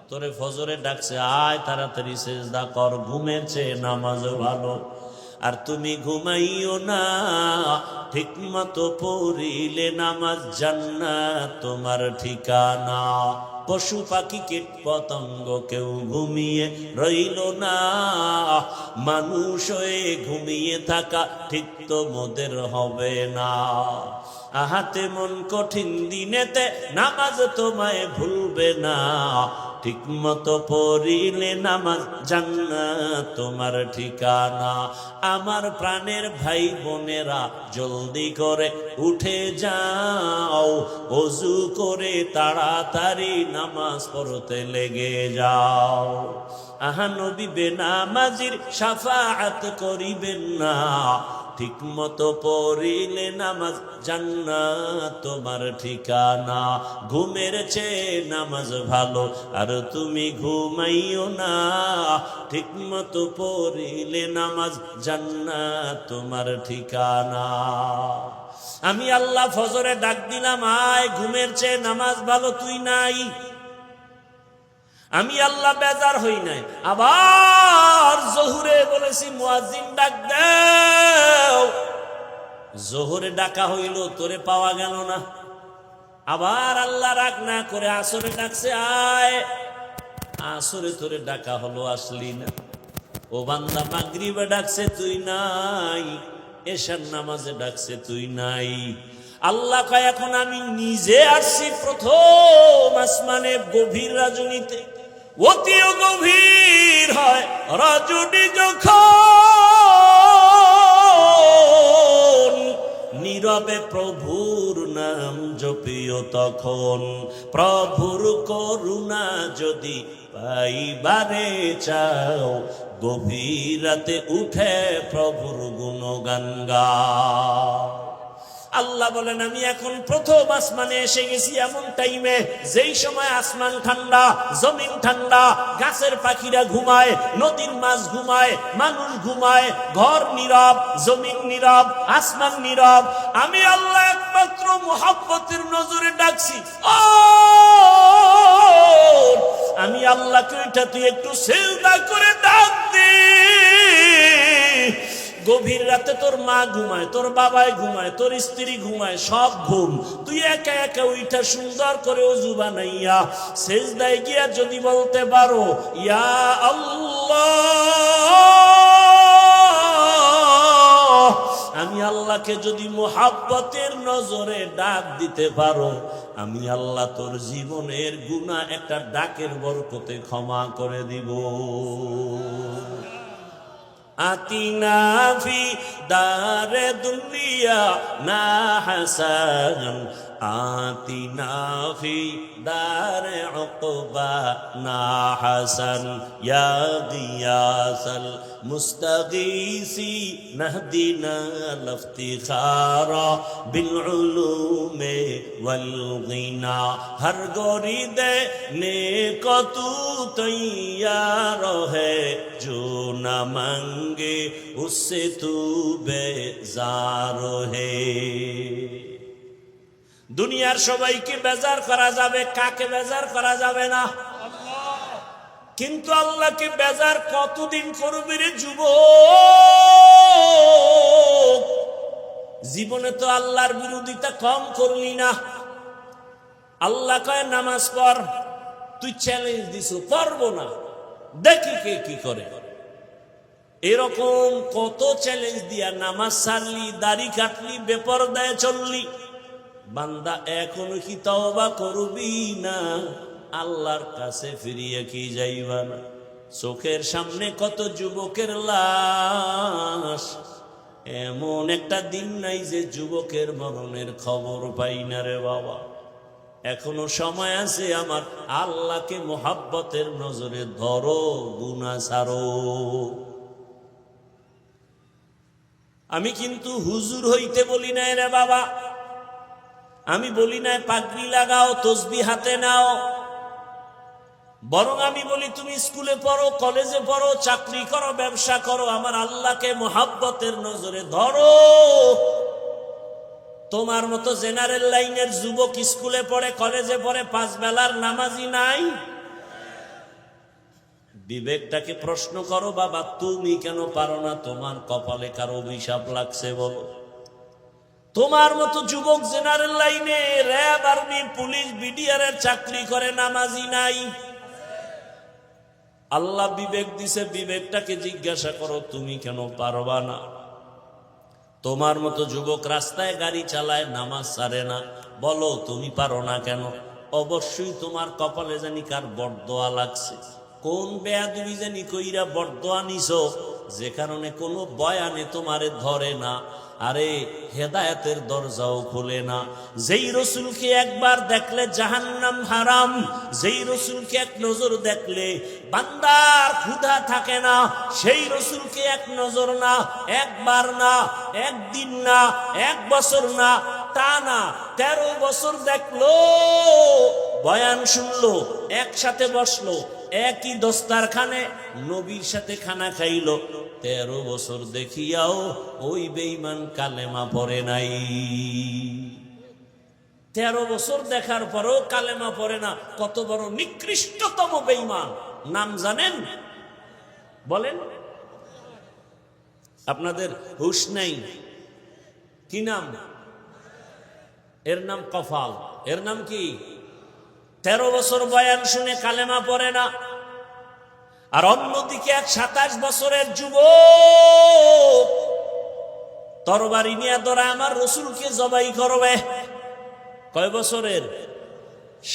তোরে ফজরে ডাকছে, আয় তাড়াতাড়ি সেজদা কর, ঘুমের চেয়ে নামাজ ভালো। আর তুমি ঘুমাইও না, ঠিক মতো পড়িলে নামাজ জান্নাত তোমার ঠিকানা। পশু পাখি কীট পতঙ্গ কেউ ঘুমিয়ে রইল না, মানুষ হয়ে ঘুমিয়ে থাকা ঠিক তো মোদের হবে না। আহাতে মন কঠিন দিনেতে নামাজ তোমায় ভুলবে না, ঠিক মতো পড়িলে নামাজ জান্নাত তোমার ঠিকানা। আমার প্রাণের ভাই বোনেরা জলদি করে উঠে যাও, ওযু করে তাড়াতাড়ি নামাজ পড়তে লেগে যাও। আহা নবী বেনামাজির শাফাআত করিবেন না, ঠিক মতো পড়িলে নামাজ জান্নাত তোমার ঠিকানা। ঘুমের চেয়ে নামাজ ভালো, আর তুমি ঘুমাইও না, ঠিক মতো পড়িলে নামাজ জান্নাত তোমার ঠিকানা। আমি আল্লাহ ফজরে ডাক দিলাম, আয়, ঘুমের চেয়ে নামাজ ভালো, তুই নাই। আমি আল্লাহ বেজার হই নাই। আবার জোহরে বলেছি মুয়াজ্জিন ডাক দাও, জোহরে ডাকা হইল, তোরে পাওয়া গেল না। আবার আল্লাহ রাগ না করে আসরে ডাকছে, আয়, আসরে তোরে ডাকা হলো, আসলি না। ও বান্দা মাগরিবে ডাকছে, তুই নাই। এশার নামাজে ডাকছে, তুই নাই। আল্লাহ কয়, এখন আমি নিজে আসছি প্রথম আসমানে গভীর রজনীতে। অতিও গভীর হয় রজনী যখন, নীরবে প্রভুর নাম জপিও তখন। প্রভুর করুণা যদি পাইবারে চাও, গভীর রাতে উঠে প্রভুর গুণগান গাও। আল্লাহ বলেন, আমি এখন প্রথম আসমানে এসে গেছি এমন টাইমে যেই সময় আসমান ঠান্ডা, জমিন ঠান্ডা, গাছের পাখিরা ঘুমায়, নদীর মাছ ঘুমায়, মানুষ ঘুমায়, ঘর নীরব, জমিন নীরব, আসমান নীরব। আমি আল্লাহ একমাত্র মুহাব্বতের নজরে ডাকছি, ও আমি আল্লাহকে ওইটা তুই একটু সিজদা করে ডাক দে। গভীর রাতে তোর মা ঘুমায়, তোর বাবাই ঘুমায়, তোর স্ত্রী ঘুমায়, সব ঘুম। তুই একা একা ওইটা সুন্দর করে ওযু বানাইয়া সিজদায় গিয়া যদি বলতে পারো, ইয়া আল্লাহ, আমি আল্লাহকে যদি মুহাব্বতের নজরে ডাক দিতে পারো, আমি আল্লাহ তোর জীবনের গুনাহ একটা ডাকের বরকতে ক্ষমা করে দিব। আতিনা ফি দারে দুনিয়া না হাসান, আতিনা ফি দারে উকবা না হাসান, ইয়া গিয়াসাল মুস্তাগীসি নাহদিনা লফতিখারা বিল উলুমে ওয়াল গিনা। হর গরিদে নেকতু তৈয়ার হে, जो न मांगे उससे तू बेजार है। দুনিয়ার সবাইকে বেজার করা যাবে, কাকে বেজার করা যাবে না? কিন্তু আল্লাহকে বেজার কতদিন করবি রে যুবক? জীবনে তো আল্লাহর বিরোধিতা কম করলি না। আল্লাহ কয় নামাজ পড়, তুই চ্যালেঞ্জ দিস পড়বো না, দেখি কে কি করে। এরকম কত চ্যালেঞ্জ দিয়া নামাজ ছাড়লি, দাড়ি কাটলি, বেপরদায় চললি। বান্দা এখনো কি তওবা করবি না? আল্লাহর কাছে ফিরিয়ে কি যাইবা না? চোখের সামনে কত যুবকের লাশ, এমন একটা দিন নাই যে যুবকের মরণের খবর পাই না রে বাবা। এখনো সময় আছে, আমার আল্লাহকে মুহাব্বতের নজরে ধরো, গুনাহ ছাড়ো। আমি কিন্তু হুজুর হইতে বলি নাই রে বাবা, আমি বলি নাই পাগড়ি লাগাও, তসবিহ হাতে নাও। বরং আমি বলি তুমি স্কুলে পড়ো, কলেজে পড়ো, চাকরি করো, ব্যবসা করো, আমার আল্লাহকে মুহাব্বতের নজরে ধরো। তোমার মতো জেনারেল লাইনের যুবক স্কুলে পড়ে, কলেজে পড়ে, 5 বেলার নামাজি নাই? বিবেকটাকে প্রশ্ন করো, বাবা তুমি কেন পারো না? তোমার কপালে কারো অভিশাপ লাগছে বলো? তোমার মতো যুবক জেনারেল লাইনে র্যাব, আর্মি, পুলিশ, বিডিআর এর চাকরি করে, নামাজি নাই। আল্লাহ বিবেক দিছে, বিবেকটাকে জিজ্ঞাসা করো তুমি কেন পারবা না? তোমার মতো যুবক রাস্তায় গাড়ি চালায়, নামাজ ছাড়ে না, বলো তুমি পারো না কেন? অবশ্যই তোমার কপালে জানি কার বরদোয়া লাগছে। কোন বেয়াদবি জানি কইরা বরদোয়া নিছো, যে কারণে কোনো বয়ানে তোমারে ধরে না। আরে হেদায়েতের দরজাও খুলে না। যেই রসুলকে একবার দেখলে জাহান্নাম হারাম, যেই রসুলকে এক নজর দেখলে বান্দার ক্ষুধা থাকে না, সেই রসুলকে এক নজর না, একবার না, একদিন না, এক বছর না, তা না 13 বছর দেখলো, বয়ান শুনলো, একসাথে বসলো, একই দস্তারখানে নবীর সাথে খানা খাইলো, 13 বছর দেখিয়াও ওই বেঈমান কালেমা পড়ে নাই। 13 বছর দেখার পরও কালেমা পড়ে না। কত বড় নিকৃষ্টতম বেঈমান! নাম জানেন? বলেন। আপনাদের হুশ নাই? কি নাম? এর নাম কফাল। এর নাম কি? 13 বছর বয়ান শুনে কালেমা পড়ে না। আর অন্যদিকে এক 27 বছরের যুবক তরবারি নিয়ে ধরে আমার রসুলকে জবাই করবে। কয় বছরের?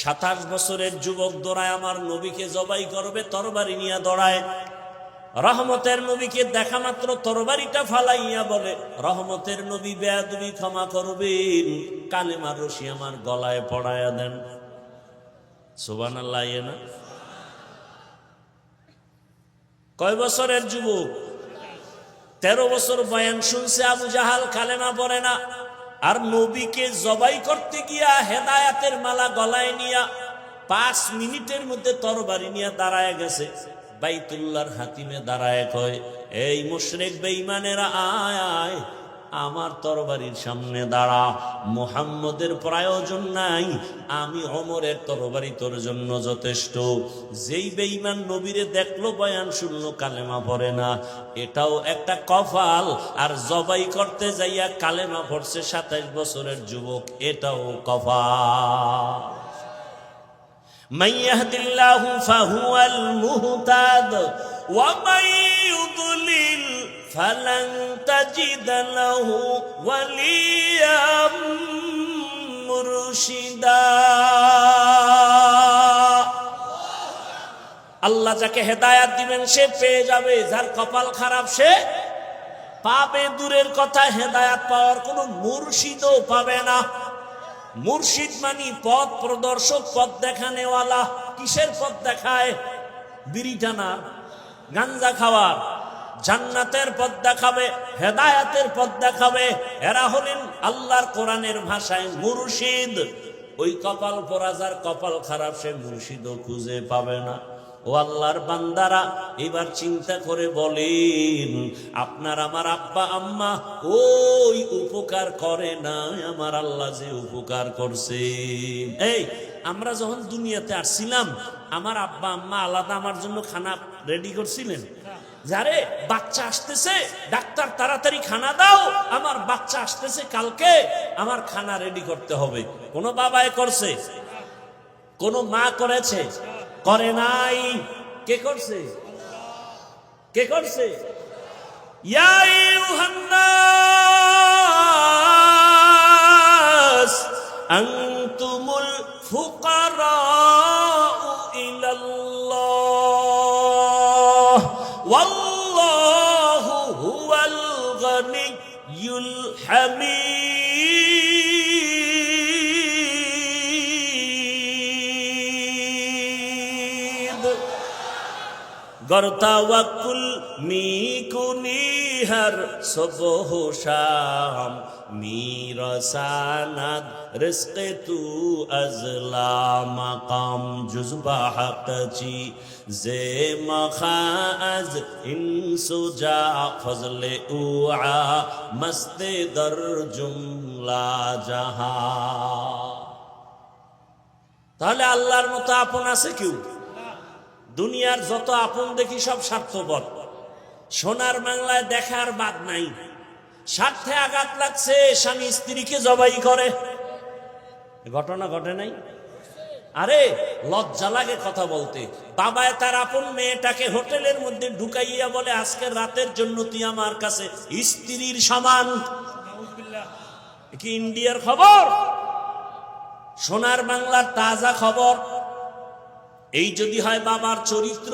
27 বছরের যুবক দৌড়ায় আমার নবীকে জবাই করবে, তরবারি নিয়ে দৌড়ায়। রহমতের নবীকে দেখা মাত্র তরবারিটা ফালাইয়া বলে, রহমতের নবী বেয়াদবি ক্ষমা করবেন, কালেমার রশি আমার গলায় পড়ায়া দেন। সুবহানাল্লাহ। না কয় বছরের যুবক? 13 বছর বয়ান শুনছে, আবু জাহাল কালেমা পড়ে না। আর নবীকে জবাই করতে গিয়া হেদায়াতের মালা গলায় নিয়া 5 মিনিটের মধ্যে তরবারি নিয়ে দাঁড়ায় গেছে। বাইতুল্লাহর হাতিমে দাঁড়ায় কয়, এই মুশরিক বেঈমানেরা, আয় আয় আমার তরবারির সামনে দাঁড়া, মুহাম্মদের প্রয়োজন নাই, আমি ওমরের তরবারি তোর জন্য যথেষ্ট। যেই বেঈমান নবীরে দেখলো, বয়ান শুনলো, কালেমা পড়ে না, এটাও একটা কফাল। আর জবাই করতে যাইয়া কালেমা পড়ছে 27 বছরের যুবক, এটাও কফাল। মান ইয়াহদিল্লাহু ফাহুয়াল মুহতাদ ওয়া মান ইউদ্লিল ফালান তাজিদ লাহু ওয়ালিয়াম মুরশিদা। আল্লাহ যাকে হেদায়াত দিবেন সে পেয়ে যাবে, যার কপাল খারাপ সে পাবে। দূরের কথা, হেদায়াত পাওয়ার কোনো মুর্শিদও পাবে না। মুর্শিদ মানি পথ প্রদর্শক, পথ দেখানেওয়ালা। কিসের পথ দেখায়? বিড়ি টানার, গাঞ্জা খাওয়ার। জান্নাতের পথ দেখাবে, হেদায়াতের পথ দেখাবে। এরা হলেন আল্লাহর কোরআনের ভাষায় মুর্শিদ। ওই কপাল পোড়া, যার কপাল খারাপ, সে মুর্শিদও খুঁজে পাবে না। ও আল্লাহর বান্দারা, এবার চিন্তা করে বলেন, আপনার আমার আব্বা আম্মা ওই উপকার করে না, আমার আল্লাহ যে উপকার করছে। এই আমরা যখন দুনিয়াতে আসছিলাম, আমার আব্বা আম্মা আলাদা আমার জন্য খানা রেডি করছিলেন। যারে বাচ্চা আসতেছে, ডাক্তার তাড়াতাড়ি খানা দাও, আমার বাচ্চা আসতেছে কালকে, আমার খানা রেডি করতে হবে। কোন বাবায় করছে? কোন মা করেছে? করে নাই। কে করছে? কে করছে? ইয়া আইয়ুহান নাস আনতুমুল ফুকারাউ ইলাল্লাহ ওয়াল্লাহু হুয়াল গনিয়্যুল হামিদ। গরতাওয়াক্কুল মিকুনিহার সবহ শাম মিরসানাদ রিজকে তু আজলা মাকাম জুজবা হাকচি জে মখাজ ইনসুজা ফজলে উআ মস্তে দর জুমলা জাহা। তাহলে আল্লাহর মতো আপন আছে কেউ? দুনিয়ার যত আপন দেখি সব স্বার্থপর। সোনার বাংলায় দেখার বাদ নাই। স্বার্থে আঘাত লাগছে, স্বামী স্ত্রীকে জবাই করে। ঘটনা ঘটে নাই? আরে লজ্জা লাগে কথা বলতে। বাবায় তার আপন মেয়েটাকে হোটেলের মধ্যে ঢুকাইয়া বলে, আজকের রাতের জন্য তুই আমার কাছে স্ত্রীর সমান। কি ইন্ডিয়ার খবর? সোনার বাংলার তাজা খবর। এই যদি হয় বাবার চরিত্র,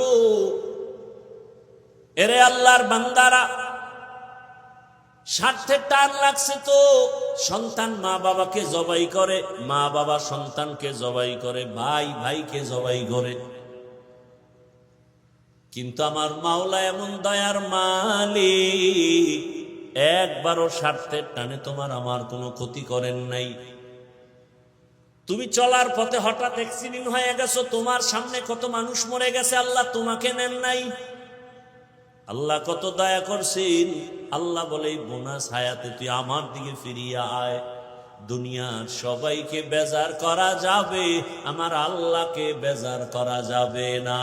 এরে আল্লাহর বান্দারা, স্বার্থের টান লাগছে তো সন্তান মা বাবাকে জবাই করে, মা বাবা সন্তানকে জবাই করে, ভাই ভাইকে জবাই করে। কিন্তু আমার মাওলা এমন দয়ার মালিক, একবারও স্বার্থের টানে তোমার আমার কোনো ক্ষতি করেন নাই। তুমি চলার পথে হঠাৎ অ্যাক্সিডেন্ট হয়ে গেছো, তোমার সামনে কত মানুষ মরে গেছে, আল্লাহ তোমাকে নেন নাই। আল্লাহ কত দয়া করছেন। আল্লাহ বলে, বোনাস হায়াতে তুই আমার দিকে ফিরিয়ে আয়। দুনিয়ার সবাইকে বেজার করা যাবে, আমার আল্লাহকে বেজার করা যাবে না।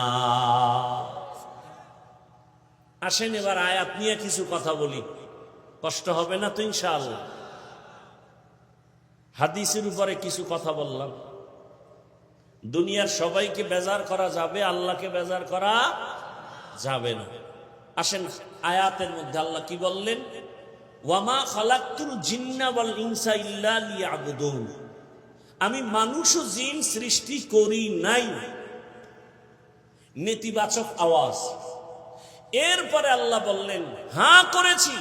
আসেন এবার আয়াত নিয়ে কিছু কথা বলি, কষ্ট হবে না তো ইনশাআল্লাহ। হাদিসের উপরে কিছু কথা বললাম। দুনিয়ার সবাইকে বেজার করা যাবে, আল্লাহকে বেজার করা যাবে না। আসেন আয়াতের মধ্যে আল্লাহ কি বললেন? ওয়ামা খালাকতুল জিন্না ওয়াল ইনসা ইল্লা লিয়াবুদুন। আমি মানুষ ও জিন সৃষ্টি করি নাই। নেতিবাচক আওয়াজ। এরপরে আল্লাহ বললেন, হ্যাঁ করেছি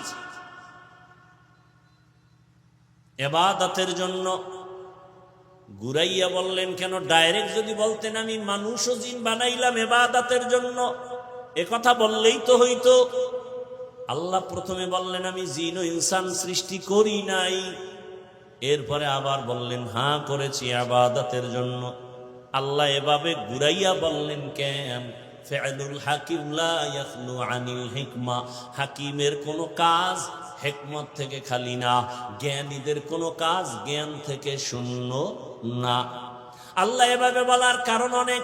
ইবাদতের জন্য। ঘুরাইয়া বললেন কেন? ডাইরেক্ট যদি বলতেন আমি মানুষ ও জিন বানাইলাম ইবাদতের জন্য, এ কথা বললেই তো হইতো। আল্লাহ প্রথমে বললেন আমি জিন ও ইনসান সৃষ্টি করি নাই, এরপরে আবার বললেন হ্যাঁ করেছি ইবাদতের জন্য। আল্লাহ এভাবে ঘুরাইয়া বললেন কেন? ফিআলুল হাকিম লা ইয়াখলু আনিল হিকমা। হাকিমের কোনো কাজ হিকমত থেকে খালি না, জ্ঞানীদের কোনো কাজ জ্ঞান থেকে শূন্য না। আল্লাহ এভাবে বলার কারণ অনেক।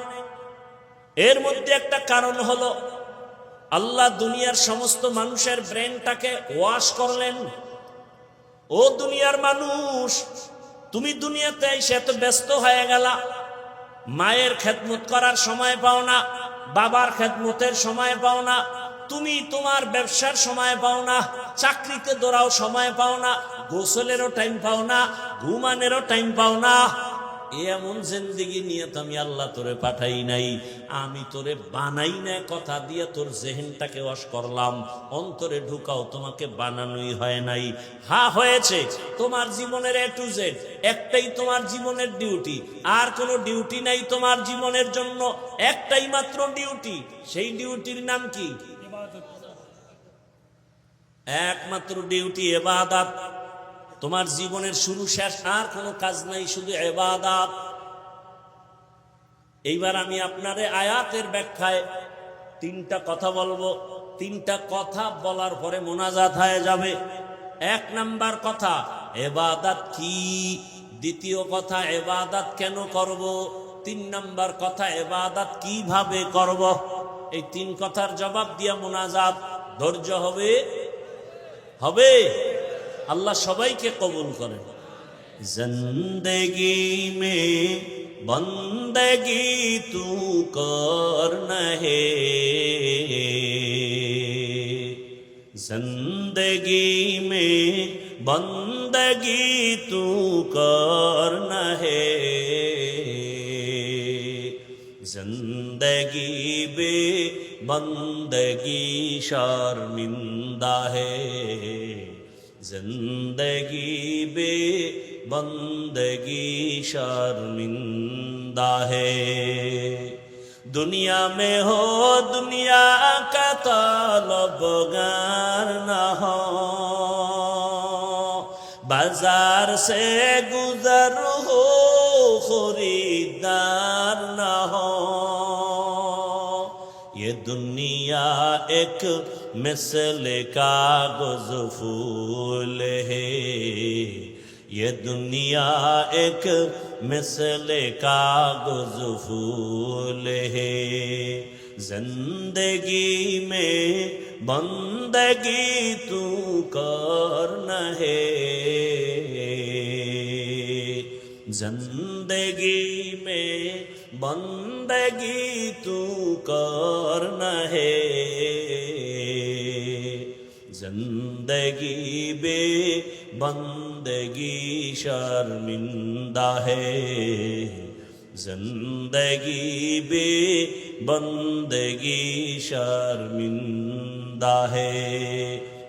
এর মধ্যে একটা কারণ হলো আল্লাহ দুনিয়ার সমস্ত মানুষের ব্রেনটাকে ওয়াশ করলেন। ও দুনিয়ার মানুষ, তুমি দুনিয়াতে এসে এত ব্যস্ত হয়ে গেলা, মায়ের খেদমত করার সময় পাও না, বাবার খেদমতের সময় পাও না, তুমি তোমার ব্যবসার সময় পাও না, চাকরিতে দৌড়াও সময় পাও না, গোসলেরও টাইম পাও না, ঘুমানেরও টাইম পাও না। এমন জিন্দেগি নিয়ে তো আমি আল্লাহ তোরে পাঠাই নাই। আমি তোরে বানাই না কথা দিয়ে তোর জেহেনটাকে ওয়াশ করলাম, অন্তরে ঢুকাও, তোমাকে বানানোই হয় নাই। হ্যাঁ হয়েছে, তোমার জীবনের এ টু জেড একটাই তোমার জীবনের ডিউটি, আর কোনো ডিউটি নাই তোমার জীবনের জন্য। একটাই মাত্র ডিউটি, সেই ডিউটির নাম কি? একমাত্র ডিউটি ইবাদত। তোমার জীবনের শুরু শেষ আর কোনো কাজ নাই, শুধু ইবাদত। এইবার আমি আপনারে আয়াতের ব্যাখ্যায় তিনটা কথা বলবো। তিনটা কথা বলার পরে মোনাজাত হয়ে যাবে। এক নাম্বার কথা, ইবাদত কি? দ্বিতীয় কথা, ইবাদত কেন করব? তিন নাম্বার কথা, ইবাদত কিভাবে করব? এই তিন কথার জবাব দিয়া মোনাজাত। ধৈর্য হবে? হবে? আল্লাহ সবাইকে কবুল করেন। জিন্দেগি মে বন্দেগি তু করনা হে, জিন্দেগি মে বন্দেগি তু করনা হে, जिंदगी बे बंदगी शर्मिंदा है, जिंदगी बे बंदगी शर्मिंदा है। दुनिया में हो दुनिया का तलबगार न हो, बाजार से गुजर हो खरीदार न हो। ये दुनिया एक मिसल कागज फूल है, ये दुनिया एक मिसल कागज फूल है। जिंदगी में बंदगी तू करना है, जिंदगी में बंदगी तू करना है, जिंदगी बे बंदगी शर्मिंदा है, जिंदगी बे बंदगी शर्मिंदा है,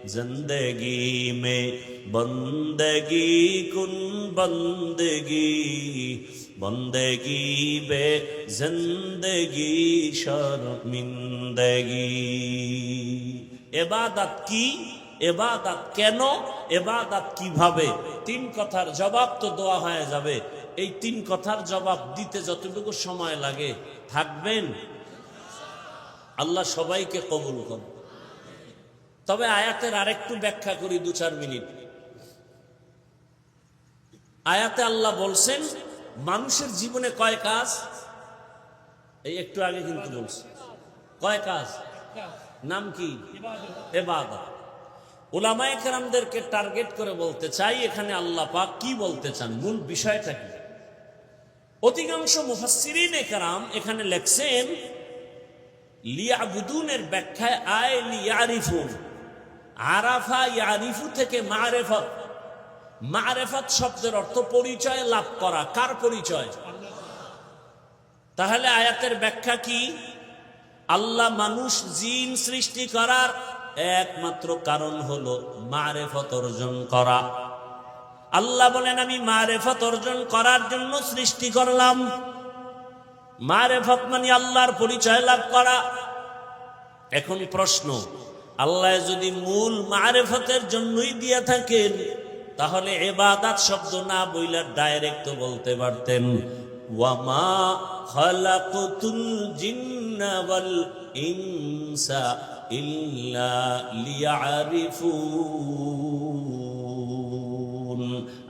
जिंदगी में बंदगी कुन बंदगी, बंदगी बे जिंदगी शर्मिंदगी। इबादत की, इबादत কেন, ইবাদত কিভাবে, তিন কথার জবাব তো দেওয়া হয়ে যাবে। এই তিন কথার জবাব দিতে যতটুকু সময় লাগে থাকবেন, আল্লাহ সবাইকে কবুল করুন। তবে আয়াতের আরেকটু ব্যাখ্যা করি 2-4 মিনিট। আয়াতে আল্লাহ বলছেন মানুষের জীবনে কয় কাজ, এই একটু আগে কিন্তু বলছে কয় কাজ, নাম কি? ইবাদত। উলামায়ে কেরামদেরকে টার্গেট করে বলতে চাই এখানে আল্লাহ পাক কি বলতে চান, মূল বিষয়টা কি। অধিকাংশ মুফাসসিরিনে কেরাম এখানে লেখছেন লিয়াবুদুনের ব্যাখ্যায় আয় লিয়ারিফুন, আরাফা ইয়ারিফু থেকে মারেফত। মারেফত শব্দের অর্থ পরিচয় লাভ করা। কার পরিচয়? তাহলে আয়াতের ব্যাখ্যা কি? আল্লাহ মানুষ জিন সৃষ্টি করার একমাত্র কারণ হলো মারেফত অর্জন করা। আল্লাহ বলেন আমি মারেফত অর্জন করার জন্য সৃষ্টি করলাম। মারেফত মানে আল্লাহর পরিচয় লাভ করা। এখন প্রশ্ন, আল্লাহ যদি মূল মারেফতের জন্যই দিয়ে থাকেন তাহলে ইবাদত শব্দ না বইলা ডাইরেক্ট বলতে পারতেন ওয়ামা খালাকতুল জিন্না ওয়াল ইনসা ইল্লা লিয়ারিফুন।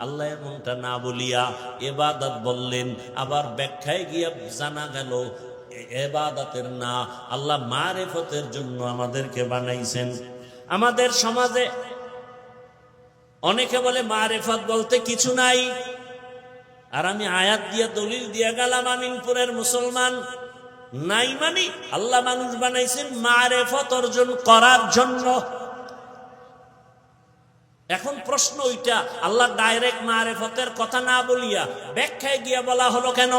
আল্লাহ এমনটা না বলিয়া ইবাদত বললেন, আবার ব্যাখ্যায় গিয়া জানা গেল ইবাদতের না, আল্লাহ মারিফতের জন্য আমাদেরকে বানাইছেন। আমাদের সমাজে অনেকে বলে মারিফত বলতে কিছু নাই, আর আমি আয়াত দিয়া দলিল দিয়া গেলাম আমিনপুরের মুসলমান নাই মানি। আল্লাহ মানুষ বানাইছেন মারিফত অর্জন করার জন্য। এখন প্রশ্ন ওইটা, আল্লাহ ডাইরেক্ট মারিফতের কথা না বলিয়া ব্যাখ্যায় গিয়া বলা হলো কেন?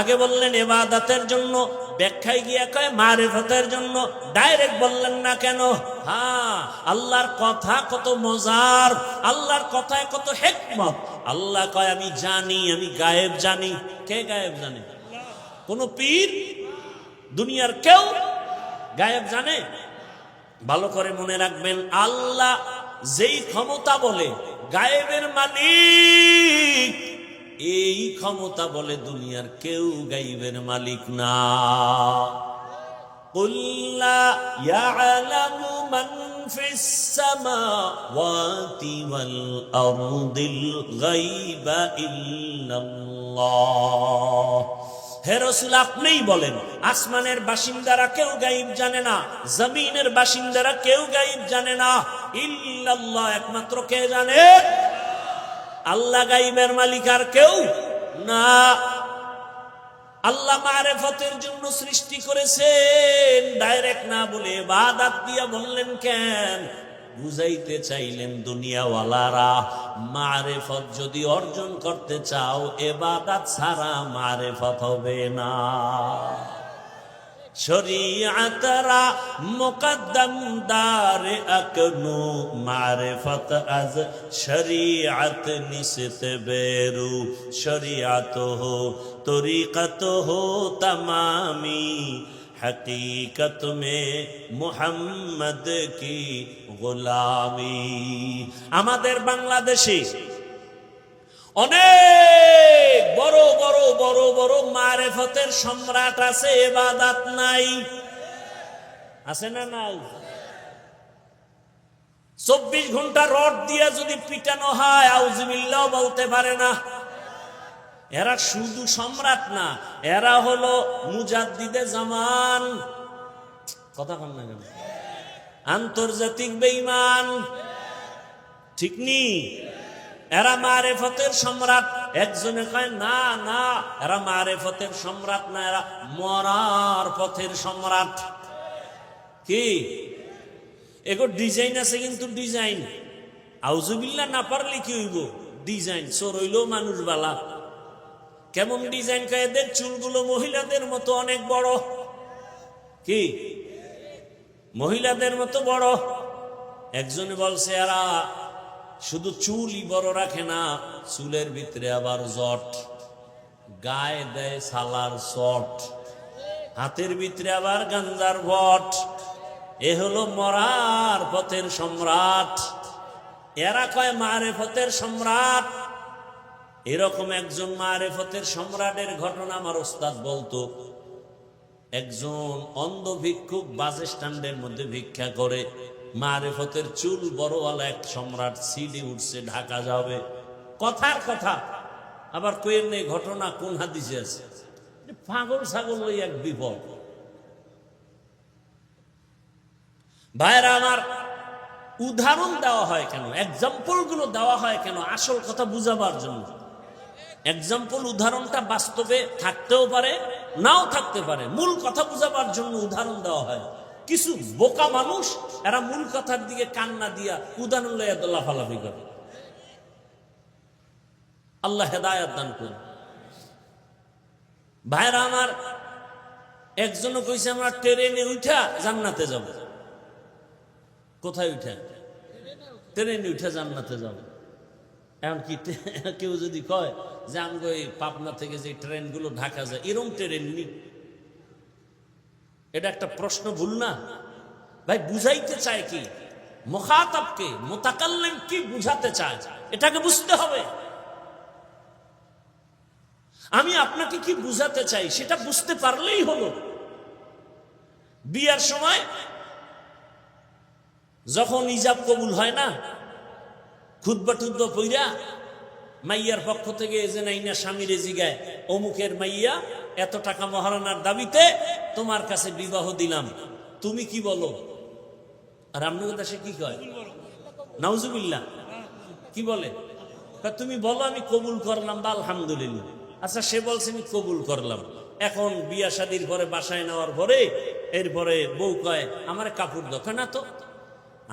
আগে বললেন ইবাদতের জন্য, ব্যাখ্যায় গিয়া কয় মারিফতের জন্য, ডাইরেক্ট বললেন না কেন? হ্যাঁ, আল্লাহর কথা কত মজার, আল্লাহর কথায় কত হিকমত। আল্লাহ কয় আমি জানি, আমি গায়েব জানি। কে গায়েব জানে? কোন পীর দুনিয়ার কেউ গায়েব জানে? ভালো করে মনে রাখবেন, আল্লাহ যেই ক্ষমতা বলে গায়েবের মালিক, এই ক্ষমতা বলে দুনিয়ার কেউ গায়েবের মালিক না। কুল লা ইয়ালামু মান ফিস সামাওয়াতি ওয়াল আরদিল গায়বা ইল্লাল্লাহ। হে রাসূল আপনিই বলেন, আসমানের বাসিন্দারা কেউ গায়েব জানে না, জমিনের বাসিন্দারা কেউ গায়েব জানে না, ইল্লাল্লাহ একমাত্র কে জানে? আল্লাহ গায়েবের মালিক, আর কেউ না। আল্লাহ মারিফতের জন্য সৃষ্টি করেছেন, ডাইরেক্ট না বলে ইবাদত দিয়া বললেন কেন? বুঝাইতে চাইলেন দুনিয়াওয়ালারা মারিফত যদি অর্জন করতে চাও ইবাদত ছাড়া মারিফত হবে না। শরীয়তরা মুকদ্দম দার আকনু মারিফত আজ শরীয়ত নিসত বেরু শরীয়ত হো তরিকত হো তমামি हकीकत में मोहम्मद की गुलामी। আমাদের বাংলাদেশে অনেক বড় বড় বড় বড় মারিফতের সম্রাট আছে, ইবাদত নাই। আছে না নাই? 24 ঘন্টা রড দিয়া যদি পিটানো হয় আউযুবিল্লাহ বলতে পারে না। এরা শুধু সম্রাট না, এরা হলো মুজাদ্দিদে জামান। কথা কন না কেন? আন্তর্জাতিক বেঈমান, ঠিক নি? এরা মারেফতের সম্রাট। একজনে কয় না না, এরা মারেফতের সম্রাট না, এরা মরার পথের সম্রাট। কি এগো ডিজাইন আছে, কিন্তু ডিজাইন আউজুবিল্লাহ না পারলে কি হইব? ডিজাইন চোর হইলেও মানুষ বালা। কেমন ডিজাইন? কয় এদের চুলগুলো মহিলাদের মতো অনেক বড়। কি মহিলাদের মতো বড়? একজনে বলছে এরা শুধু চুলই বড় রাখে না, চুলের ভিতরে আবার জট, গায়ে দেয় সালার চট, হাতের ভিতরে আবার গাঞ্জার বট। এ হলো মরার পথের সম্রাট। এরা কয় মারেফতের সম্রাট। এরকম একজন মারেফতের সম্রাটের ঘটনা আমার ওস্তাদ বলতো। একজন অন্ধ ভিক্ষুক বাস স্ট্যান্ডের মধ্যে ভিক্ষা করে, মারেফতের চুল বড়ওয়ালা এক সম্রাট সিডি উঠছে, ঢাকা যাবে। কথার কথা, আবার কইের নেই ঘটনা কোন হাদিসে আছে। পাগল ছাগল ওই এক বিপদ। ভাইরা আমার, উদাহরণ দেওয়া হয় কেন? এক্সাম্পল গুলো দেওয়া হয় কেন? আসল কথা বুঝাবার জন্য। এক্সাম্পল, উদাহরণটা বাস্তবে থাকতেও পারে, নাও থাকতে পারে। মূল কথা বুঝাবার জন্য উদাহরণ দেওয়া হয়। কিছু বোকা মানুষ এরা মূল কথার দিকে কান্না দিয়া উদাহরণ লইয়া লাফালাফি করে। আল্লাহ হেদায়েত দান করুন। ভাইরা আমার, একজনও কইছে আমরা ট্রেনে উঠা জান্নাতে যাব। কোথায় উঠা? ট্রেনে উঠা জান্নাতে যাব। এমনকি কেউ যদি কয় যে আমি ওই পাবনা থেকে যে ট্রেনগুলো ঢাকা যায়, এরকম ট্রেন নি, এটা একটা প্রশ্ন, ভুল না ভাই? বুঝাইতে চায় কি? মুখাতাবকে, মুতাকাল্লিম কি বুঝাতে চায়, এটাকে বুঝতে হবে। আমি আপনাকে কি বুঝাতে চাই সেটা বুঝতে পারলেই হলো। বিয়ার সময় যখন ইজাব কবুল হয় না, খুতবা টুতবা পইরা মাইয়ার পক্ষ থেকে যে নাইনা স্বামীরে জিগায়, অমুকের মাইয়া এত টাকা মহারানার দাবিতে তোমার কাছে বিবাহ দিলাম, তুমি কি বলো? আর আপনাদের দেশে কি কয়? নাউজুবিল্লাহ। কি বলে? তুমি বলো আমি কবুল করলাম বা আলহামদুলিল্লাহ। আচ্ছা, সে বলছে আমি কবুল করলাম। এখন বিয়া শাদির পরে বাসায় নেওয়ার পরে এরপরে বউ কয় আমার কাপড় দরকার না, তো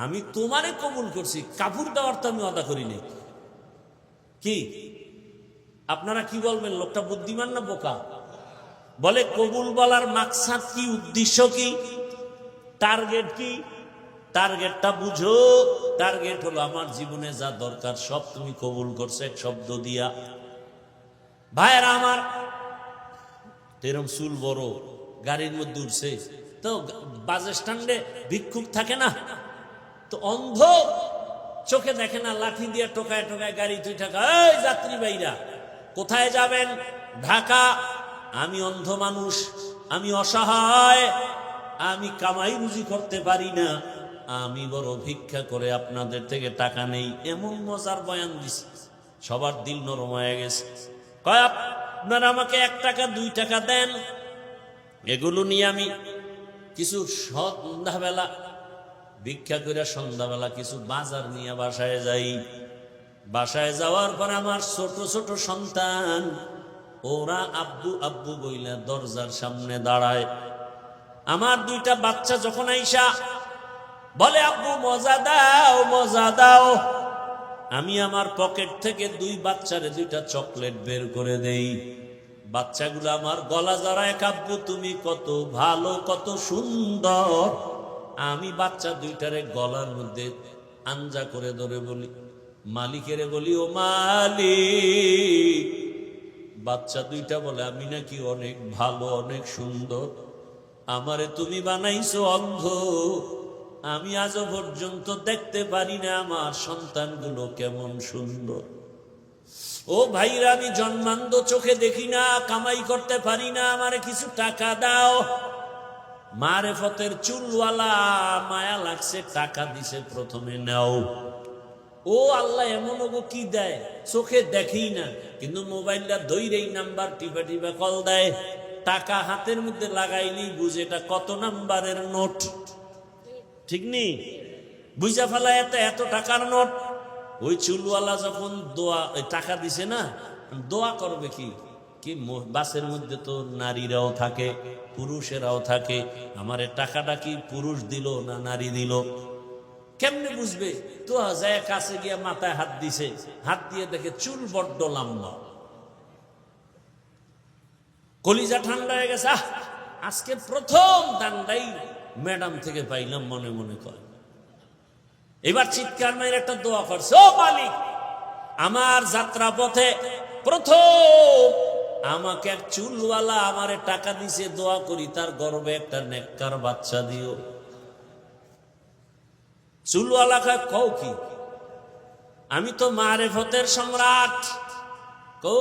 আমি তোমারে কবুল করছি, কাপড় দেওয়ার তো আমি আদা করিনি। কি আপনারা কি বলবেন? লোকটা বুদ্ধিমান না বোকা? বলে কবুল বলার মাকসাদ কি, উদ্দেশ্য কি, টার্গেট কি? টার্গেটটা বুঝো। টার্গেট হলো আমার জীবনে যা দরকার সব তুমি কবুল করছো এক শব্দ দিয়া। ভাইয়েরা আমার, এরকম চুল বড় গাড়ির মধ্যে উঠছে, তো বাস স্ট্যান্ডে ভিক্ষুক থাকে না, তো অন্ধ চোখে দেখে না, লাঠি দিয়ে টোকায় টোকায় গাড়ি তুই ঠাকা, এই যাত্রী ভাইরা কোথায় যাবেন? ঢাকা। আমি অন্ধ মানুষ, আমি অসহায়, আমি কামাই রুজি করতে পারি না, আমি বড় ভিক্ষা করে আপনাদের থেকে টাকা নেই। এমন মজার বয়ান দিছে, সবার দিল নরম হয়ে গেছে। কয় আপনারা আমাকে 1 টাকা 2 টাকা দেন, এগুলো নিয়ে আমি কিছু সন্ধ্যাবেলা ভিক্ষা করে সন্ধ্যাবেলা কিছু বাজার নিয়ে বাসায় যাই। বাসায় যাওয়ার পর আমার ছোট ছোট সন্তান ওরা আব্বু আব্বু বইলা দরজার সামনে দাঁড়ায়। আমার 2টা বাচ্চা যখন আইসা বলে আব্বু মজা দাও মজা দাও, আমি আমার পকেট থেকে 2 বাচ্চারে 2টা চকলেট বের করে দেই। বাচ্চাগুলো আমার গলা জড়ায়, আব্বু তুমি কত ভালো কত সুন্দর। আমি বাচ্চা 2টারে গলার মধ্যে আঞ্জা করে ধরে বলি, মালিকেরে বলি ও মালিক। বাচ্চা 2টা বলে আমি নাকি অনেক ভালো অনেক সুন্দর, আমারে তুমি বানাইছো অন্ধ, আমি আজও পর্যন্ত দেখতে পারি না আমার সন্তানগুলো কেমন সুন্দর। ও ভাইরা, আমি জন্মান্ধ, চোখে দেখি না, কামাই করতে পারি না, আমারে কিছু টাকা দাও। মারেফতের চুলওয়ালা মায়া লাগছে, টাকা দিছে, প্রথমে নাও। ও আল্লাহ, এমন ওগো কি দেয়, চোখে দেখেই না, কিন্তু মোবাইলটা ধইরেই নাম্বার টিপা টিপা কল দেয়, টাকা হাতের মধ্যে লাগাইলি বুঝে এটা কত নাম্বারের নোট, ঠিক নেই? বুঝা ফেলা এত টাকার নোট। ওই চুলওয়ালা যখন দোয়া টাকা দিছে না, দোয়া করবে কি কি বাসের মধ্যে তো নারীরাও থাকে, পুরুষেরাও থাকে, আমার টাকাটা কি পুরুষ দিল না নারী দিল? কেমনে বুঝবে? তো যায় কাছে গিয়া মাথায় হাত দিছে, হাত দিয়ে দেখে চুল বড্ড লম্বা, কলিজা ঠান্ডা হয়ে গেছে। আজকে প্রথম দান্ডাই ম্যাডাম থেকে পাইলাম, মনে মনে কয়। এবার চিৎকার মাইর একটা দোয়া করছে, ও মালিক, আমার যাত্রা পথে প্রথম আমাকে এক চুলওয়ালা আমারে টাকা দিছে, দোয়া করি তার গর্বে একটা নেককার বাচ্চা দিও। চুলওয়ালা কয়, কও কি? আমি তো মারেফতের সম্রাট। কো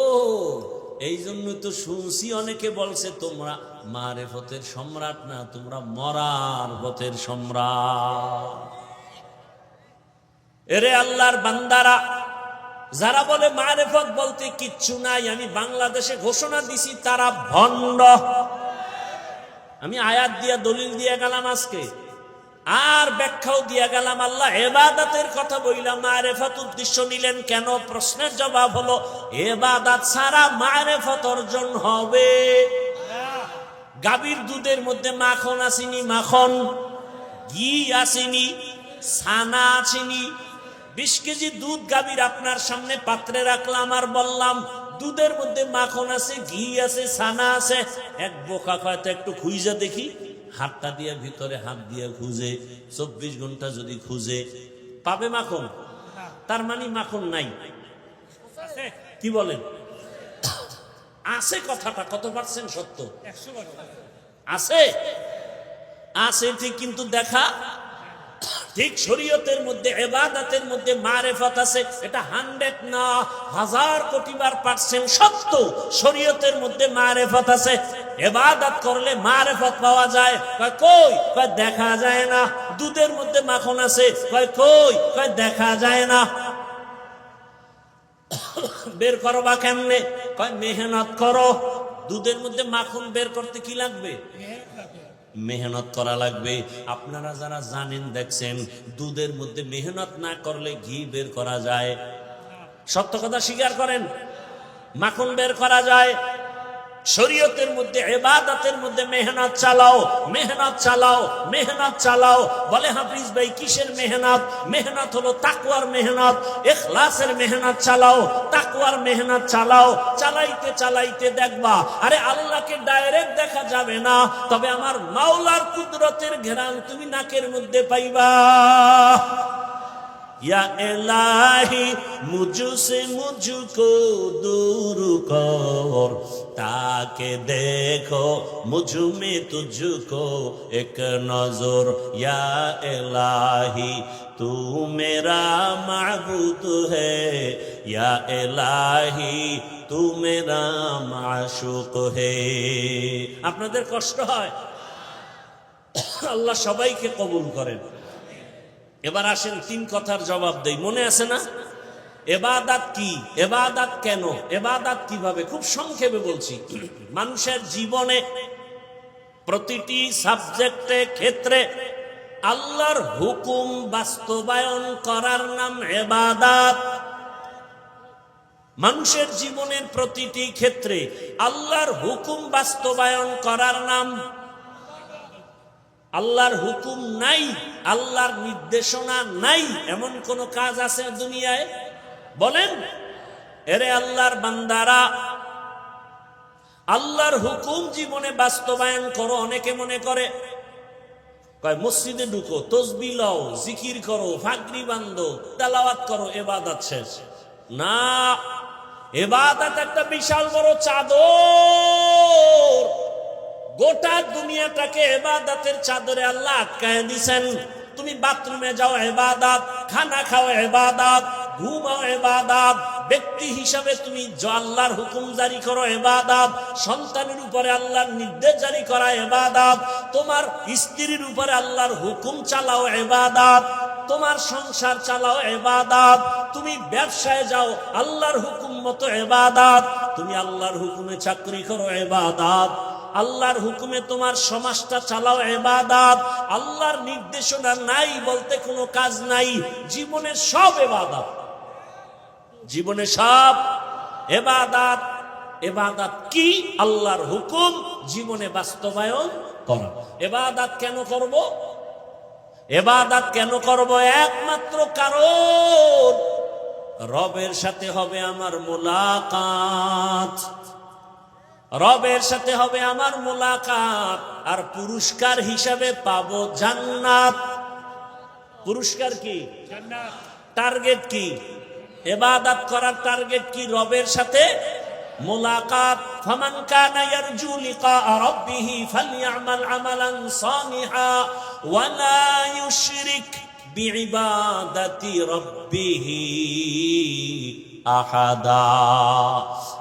এই জন্য তো শুনছি অনেকে বলছে তোমরা মারেফতের সম্রাট না, তোমরা মরার পথের সম্রাট। এরে আল্লাহর বান্দারা, যারা বলে মারেফত বলতে কিচ্ছু নাই, আমি বাংলাদেশে ঘোষণা দিছি তারা ভণ্ড। আমি আয়াত দিয়া দলিল দিয়া গেলাম আজকে, আর ব্যাখ্যাও দিয়া গেলাম। আল্লাহ ইবাদতের কথা বললাম, মারেফত উদ্দেশ্য নিলেন কেন? প্রশ্নের জবাব হলো ইবাদত ছাড়া মারেফত অর্জন হবে। গাভীর দুধের মধ্যে মাখন আসেনি, মাখন ঘি আসেনি, ছানা আসেনি। 20 কেজি দুধ গাভীর আপনার সামনে পাত্রে রাখলাম আর বললাম দুধের মধ্যে মাখন আছে, ঘি আছে, ছানা আছে। এক বোকা কয় তো একটু খুঁজে দেখি। হাতটা দিয়ে ভিতরে হাত দিয়ে খুঁজে 24 ঘন্টা যদি খুঁজে পাবে মাখন? তার মানে মাখন নাই। কি বলেন? আছে। কথাটা কত পার্সেন্ট সত্য? আছে, আছে ঠিক, কিন্তু দেখা ঠিক। শরীয়তের মধ্যে ইবাদতের মধ্যে মারেফত আছে, এটা 100 না 1000 কোটি বার % সত্য। শরীয়তের মধ্যে মারেফত আছে, ইবাদত করলে মারেফত পাওয়া যায়। কয় কই? কয় দেখা যায় না। দুধের মধ্যে মাখন আছে, কয় কই? কয় দেখা যায় না। বের করবা কেমনে? কয় মেহনত করো। দুধের মধ্যে মাখন বের করতে কি লাগবে? মেহনত করা লাগবে। আপনারা যারা জানেন দেখছেন, দুধের মধ্যে মেহনত না করলে ঘি বের করা যায়? সত্য কথা স্বীকার করেন, মাখন বের করা যায়। শরীয়তের মধ্যে ইবাদতের মধ্যে মেহনত চালাও, মেহনত চালাও, মেহনত চালাও। বলে হাফিজ ভাই কিসের মেহনত? মেহনত হলো তাকওয়ার মেহনত, ইখলাসের মেহনত চালাও, তাকওয়ার মেহনত চালাও। চালাইতে চালাইতে দেখবা আরে আল্লাহকে ডাইরেক্ট দেখা যাবে না, তবে আমার মাওলার কুদরতের ঘেরান তুমি নাকের মধ্যে পাইবা। या इलाही मुझसे मुझको दूर कर, ताके देखो मुझ में तुझको एक नजर। या इलाही तू मेरा माबूद है, या इलाही तू मेरा माशूक है। আপনাদের কষ্ট হয়? আল্লাহ সবাইকে কবুল করেন। এবার আসেন 3 কথার জবাব দেই, মনে আছে না? ইবাদত কি, ইবাদত কেন, ইবাদত কিভাবে? খুব সংক্ষেপে বলছি। মানুষের জীবনে প্রতিটি সাবজেক্টে ক্ষেত্রে আল্লাহর হুকুম বাস্তবায়ন করার নাম ইবাদত। মানুষের জীবনের প্রতিটি ক্ষেত্রে আল্লাহর হুকুম বাস্তবায়ন করার নাম। আল্লাহর হুকুম নাই, আল্লাহর নির্দেশনা নাই, এমন কোন কাজ আছে দুনিয়ায়? বলেন। এরে আল্লাহর বান্দারা, আল্লাহর হুকুম জীবনে বাস্তবায়ন করো। অনেকে মনে করে কয় মসজিদে ঢুকো, তসবিহ লও, জিকির করো, ফাগরি বাঁধো, তেলাওয়াত করো, ইবাদত শেষ। না, ইবাদত একটা বিশাল বড় চাদর। গোটা দুনিয়াটাকে ইবাদতের চাদরে আল্লাহ আটকায় দিয়েছেন। তুমি বাথরুমে যাও ইবাদত, খানা খাও ইবাদত, ঘুমাও ইবাদত, ব্যক্তি হিসাবে তুমি আল্লাহর হুকুম জারি করো ইবাদত, সন্তানের উপরে আল্লাহর নির্দেশ জারি করা ইবাদত, তোমার স্ত্রীর উপরে আল্লাহর হুকুম চালাও ইবাদত, তোমার সংসার চালাও ইবাদত, তুমি ব্যবসায় যাও আল্লাহর হুকুম মতো ইবাদত, তুমি আল্লাহর হুকুমে চাকরি করো ইবাদত। আল্লাহর হুকুমে তোমার সমাজটা চালাও, ইবাদত। আল্লাহর নির্দেশনা নাই বলতে কোনো কাজ নাই। জীবনে সব ইবাদত, জীবনে সব ইবাদত। ইবাদত কি? আল্লাহর হুকুম জীবনে বাস্তবায়ন করা। ইবাদত কেন করব? ইবাদত কেন করব? একমাত্র কারণ রবের সাথে হবে আমার মুলাকাত, রবের সাথে হবে আমার মুলাকাত। আর পুরস্কার হিসাবে পাবো জান্নাত। পুরস্কার কি? জান্নাত। টার্গেট কি? ইবাদত করার টার্গেট কি? রবের সাথে মুলাকাত। ফামান কানা ইয়ারজু লিকা রাব্বিহি ফালইআমাল আমালান সালিহা ওয়া লা ইউশরিক বিইবাদাতি রাব্বিহি আহাদা।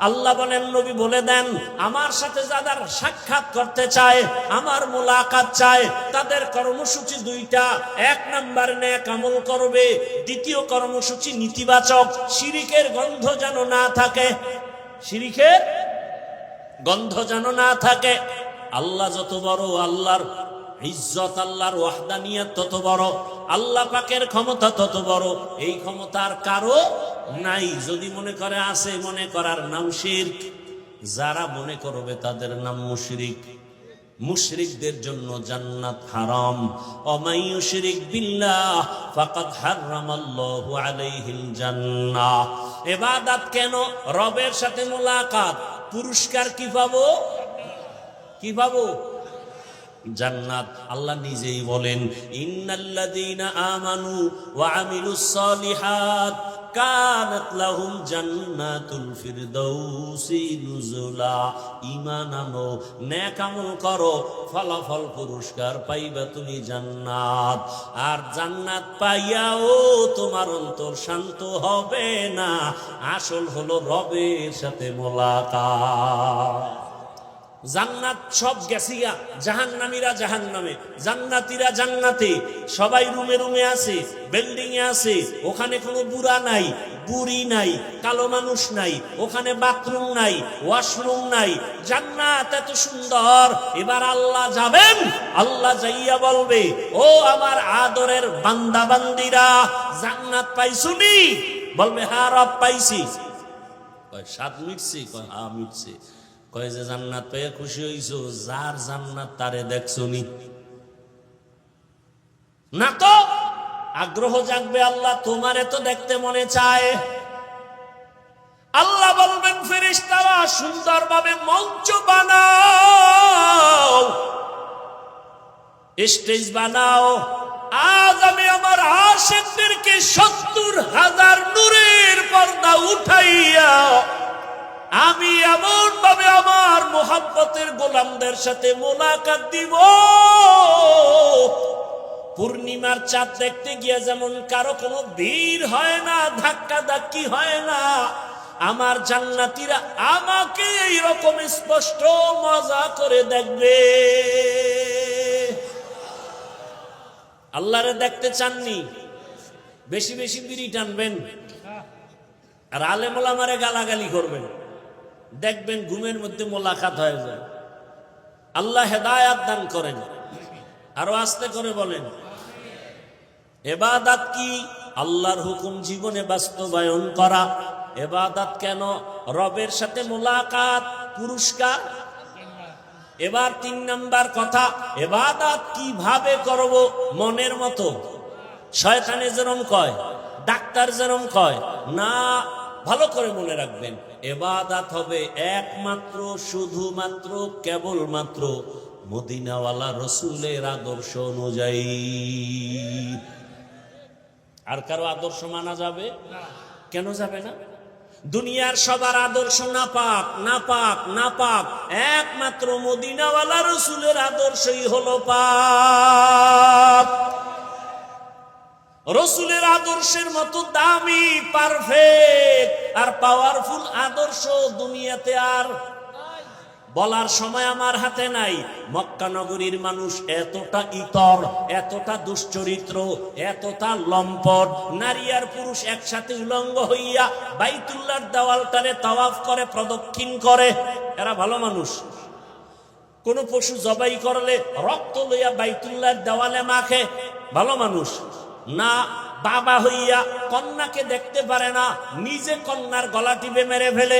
আল্লাহ বলেন, নবী বলে দেন, আমার সাথে যারা সাক্ষাৎ করতে চায়, আমার মুলাকাত চায়, তাদের কর্মসূচি দুইটা। এক নাম্বার নেক আমল করবে, দ্বিতীয় কর্মসূচি নীতিবাচক। শিরিকের গন্ধ যেন না থাকে, শিরিকের গন্ধ যেন না থাকে। আল্লাহ যত বড়, আল্লাহর ইজ্জত, আল্লাহর ওয়াহদানিয়ত তত বড়, আল্লাহ পাকের ক্ষমতা তত বড়। এই ক্ষমতার কারো নাই। যদি মনে করে আছে, মনে করার নাম শিরক। যারা মনে করবে তাদের নাম মুশরিক। মুশরিকদের জন্য জান্নাত হারাম। ওমাই ইউশরিক বিল্লাহ ফাকাদ হারামাল্লাহু আলাইহিল জান্নাহ। ইবাদত কেন? রবের সাথে মুলাকাত। পুরস্কার কি পাবো? কি পাবো? জান্নাত। আল্লাহ নিজেই বলেন, ইন্নাল্লাযীনা আমানু ওয়া আমিলুস সালিহাত কানাত লাহুম জান্নাতুল ফিরদাউসি নুজুলা। ঈমান আনো, নেক আমল করো, ফলাফল পুরস্কার পাইবা তুমি জান্নাত। আর জান্নাত পাইয়াও তোমার অন্তর শান্ত হবে না। আসল হলো রবের সাথে মুলাকাত। জান্নাত সব গেছিয়া, জাহান্নামীরা জাহান্নামে, জান্নাতীরা জান্নাতে। সবাই রুমে রুমে আছে, বিল্ডিং এ আছে। ওখানে কোনো বুড়া নাই, বুড়ি নাই, কালো মানুষ নাই, ওখানে বাথরুম নাই, ওয়াশরুম নাই। জান্নাত এত সুন্দর। এবার আল্লাহ যাবেন, আল্লাহ যাইয়া বলবে, ও আমার আদরের বান্দা বান্দিরা, জান্নাত পাইছুনি? বলবে, হ্যাঁ রব পাইছি। কয় সাত মিটছি? কয় হ্যাঁ মিটছে। কয় যে জান্নাত পেয়ে খুশি হইছো? যার জান্নাত তারে দেখছনি না? তো আগ্রহ জাগবে, আল্লাহ তোমারে তো দেখতে মনে চায়। আল্লাহ বলবেন, ফেরেশতারা সুন্দরভাবে মঞ্চ বানাও, স্টেজ বানাও। আজ আমি আমার আশিকদেরকে ৭০,০০০ নূরের পর্দা উঠাইয়া আমি এমন ভাবে আমার মোহাব্বতের গোলামদের সাথে মুলাকাত দিব। পূর্ণিমার চাঁদ দেখতে গিয়ে যেমন কারো কোনো ভিড় হয় না, ধাক্কা ধাক্কি হয় না, আমার জান্নাতীরা আমাকে এইরকম স্পষ্ট মজা করে দেখবে। আল্লাহরে দেখতে চাননি? বেশি বেশি বিড়ি টানবেন আর আলেম ওলামারে গালাগালি করবেন, দেখবেন ঘুমের মধ্যে মোলাকাত হয়ে যায়। আল্লাহ হেদায়াত দান করেন। আরো আস্তে করে বলেন, ইবাদত কি? আল্লাহর হুকুম জীবনে বাস্তবায়ন করা। ইবাদত কেন? রবের সাথে মোলাকাত, পুরস্কার। এবার ৩ নাম্বার কথা, ইবাদত কিভাবে করব? মনের মতো। শয়তানে যেরকম কয়, ডাক্তার যেরকম কয় না। ভালো করে মনে রাখবেন, ইবাদত হবে একমাত্র, শুধুমাত্র, কেবলমাত্র মদিনাওয়ালা রসুলের আদর্শ অনুযায়ী। আর কারো আদর্শ মানা যাবে? কেন যাবে না? দুনিয়ার সবার আদর্শ নাপাক, নাপাক, নাপাক। একমাত্র মদিনাওয়ালা রসুলের আদর্শই হলো পাক। রসুলের আদর্শের মতো দামি, পারফেক্ট আর পাওয়ারফুল আদর্শ দুনিয়াতে আর বলার সময় আমার হাতে নাই। মক্কা নগরীর মানুষ এতটা ইতর, এতটা দুশ্চরিত্র, এতটা লম্পট। নারী আর পুরুষ একসাথে উলঙ্গ হইয়া বাইতুল্লাহর দেওয়ালটারে তাওয়াফ করে, প্রদক্ষিণ করে। এরা ভালো মানুষ? কোন পশু জবাই করলে রক্ত লইয়া বাইতুল্লাহর দেওয়ালে মাখে, ভালো মানুষ না। বাবা হইয়া কন্যাকে দেখতে পারে না, নিজে কন্যার গলা টিপে মেরে ফেলে,